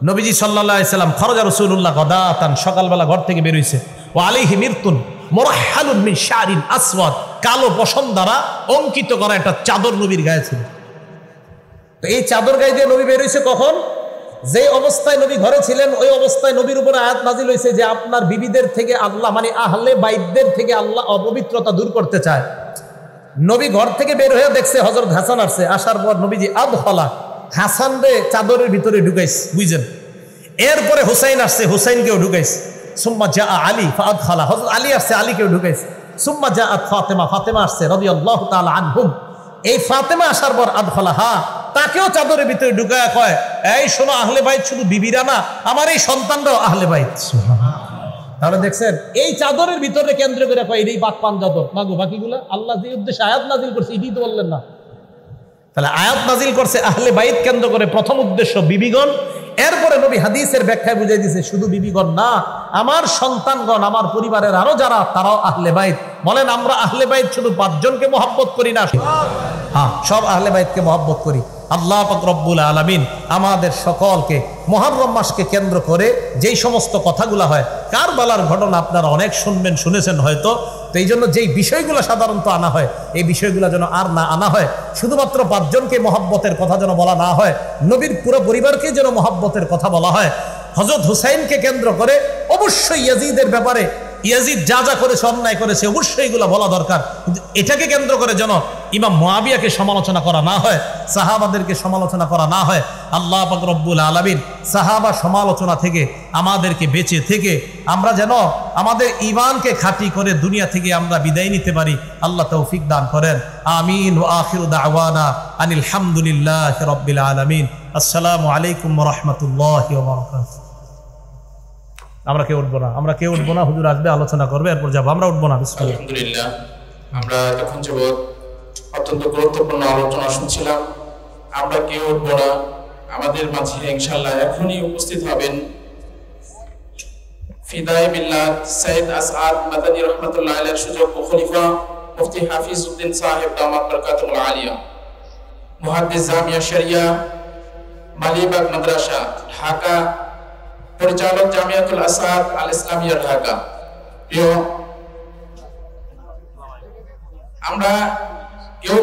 নবীজি সাল্লাল্লাহু আলাইহি সাল্লাম খরজা রাসূলুল্লাহ গাদাতান, সকালবেলা ঘর থেকে বের হইছে। ওয়া আলাইহি মিরতুন মুরাহহালুন মিন শারিন আসওয়াদ, কালো পশম দ্বারা অঙ্কিত করা একটা চাদর নবীর গায়ে ছিল। তো এই চাদর গায়ে দিয়ে নবী বের হইছে কখন? যে অবস্থায় নবী ঘরে ছিলেন ওই অবস্থায় নবীর উপরে আয়াত নাজিল হয়েছে যে আপনার বিবিদের থেকে আল্লাহ, মানে আহলে বাইতদের থেকে আল্লাহ অপবিত্রতা দূর করতে চায়। নবী ঘর থেকে বের হয়ে দেখছে হযরত হাসান আসছে। আসার পর নবীজি আদখালা, হাসান রে চাদরের ভিতরে ঢুকাইছে, বুঝছেন? এরপরে হুসাইন আসছে, হুসাইনকেও ঢুকাইছে। সুম্মা জা আলী ফাআদখালা, হযরত আলী আসছে, আলীকেও ঢুকাইছে। সুম্মা জাআত ফাতেমা, ফাতেমা আসছে রাদিয়াল্লাহু তাআলা আনহুম। এই ফাতেমা আসার পর আদখালাহা, তাকেও চাদরের ভিতরে ঢুকায়া কয়, এই শোনো, আহলে বাইত শুধু বিবিরা না, আমার এই সন্তানরাও আহলে বাইত। তাহলে দেখছেন এই চাদরের ভিতরে কেন্দ্র করে কয় এটাই পাক পাঞ্জাতর না গো, বাকিগুলা আল্লাহ যে উদ্দেশ্যে আয়াত নাজিল করছে এটাই তো বললেন না। তাহলে আয়াত নাজিল করছে আহলে বাইত কেন্দ্র করে, প্রথম উদ্দেশ্য বিবিগণ। এরপরে নবী হাদিসের ব্যাখ্যায় বুঝাই দিয়েছে শুধু বিবিগণ না, আমার সন্তানগণ, আমার পরিবারের আরো যারা, তারাও আহলে বাইত। বলেন আমরা আহলে বাইত শুধু 5 জনকে মহব্বত করি না? হ্যাঁ, সব আহলে বাইতকে মহব্বত করি। আল্লাহ পাক রব্বুল আলামিন আমাদের সকলকে মুহররম মাসকে কেন্দ্র করে যেই সমস্ত কথাগুলো হয়, কারবালার ঘটনা আপনারা অনেক শুনেছেন হয়তো। তো এই জন্য যেই বিষয়গুলো সাধারণত আনা হয়, এই বিষয়গুলো যেন আর না আনা হয়। শুধুমাত্র 5 জনকে মহব্বতের কথা যেন বলা না হয়, নবীর পুরো পরিবারকে যেন মহব্বতের কথা বলা হয়। হযরত হুসাইনকে কেন্দ্র করে অবশ্যই ইয়াজিদের ব্যাপারে, ইয়াজিদ যা যা করেছে, অন্যায় করেছে, অবশ্যই এগুলো বলা দরকার। কিন্তু এটাকে কেন্দ্র করে যেন ইমাম মুআবিয়াকে সমালোচনা করা না হয়, সাহাবাদেরকে সমালোচনা করা না হয়। আল্লাহ পাক রব্বুল আলামিন সাহাবা সমালোচনা থেকে আমাদেরকে বেঁচে থেকে আমরা যেন আমাদের ঈমানকে খাঁটি করে দুনিয়া থেকে আমরা বিদায় নিতে পারি। আল্লাহ তৌফিক দান করেন। আমিন। ওয়া আখিরু দাওয়ানা আনিল হামদুলিল্লাহি রাব্বিল আলামিন। আসসালামু আলাইকুম ওয়া রাহমাতুল্লাহি ওয়া বারাকাতুহু। আমরা কেউ উঠবো না, হুজুর আসবে, আলোচনা করবে, এরপর যাবো। আমরা উঠবো না। আলহামদুলিল্লাহ, আমরা এখন যাবত অত্যন্ত গুরুত্বপূর্ণ আলোচনা শুনছিলাম। আমরা কেউ উঠবো না। আমাদের মাঝে ইনশাআল্লাহ এখনই উপস্থিত হবেন ফিদায়ে মিল্লাত সৈয়দ আসআদ মাদানী রাহমাতুল্লাহ আলাইহির সুযোগ্য খলিফা মুফতি হাফিজউদ্দিন সাহেব দামাত বরকাতুল আলিয়া, মুহাদ্দিস জামিয়া শরিয়া মালিবাগ মাদ্রাসা ঢাকা, পরিচালক জামিয়াতুল আসাদ আল ইসলামিয়া ঢাকা। আমরা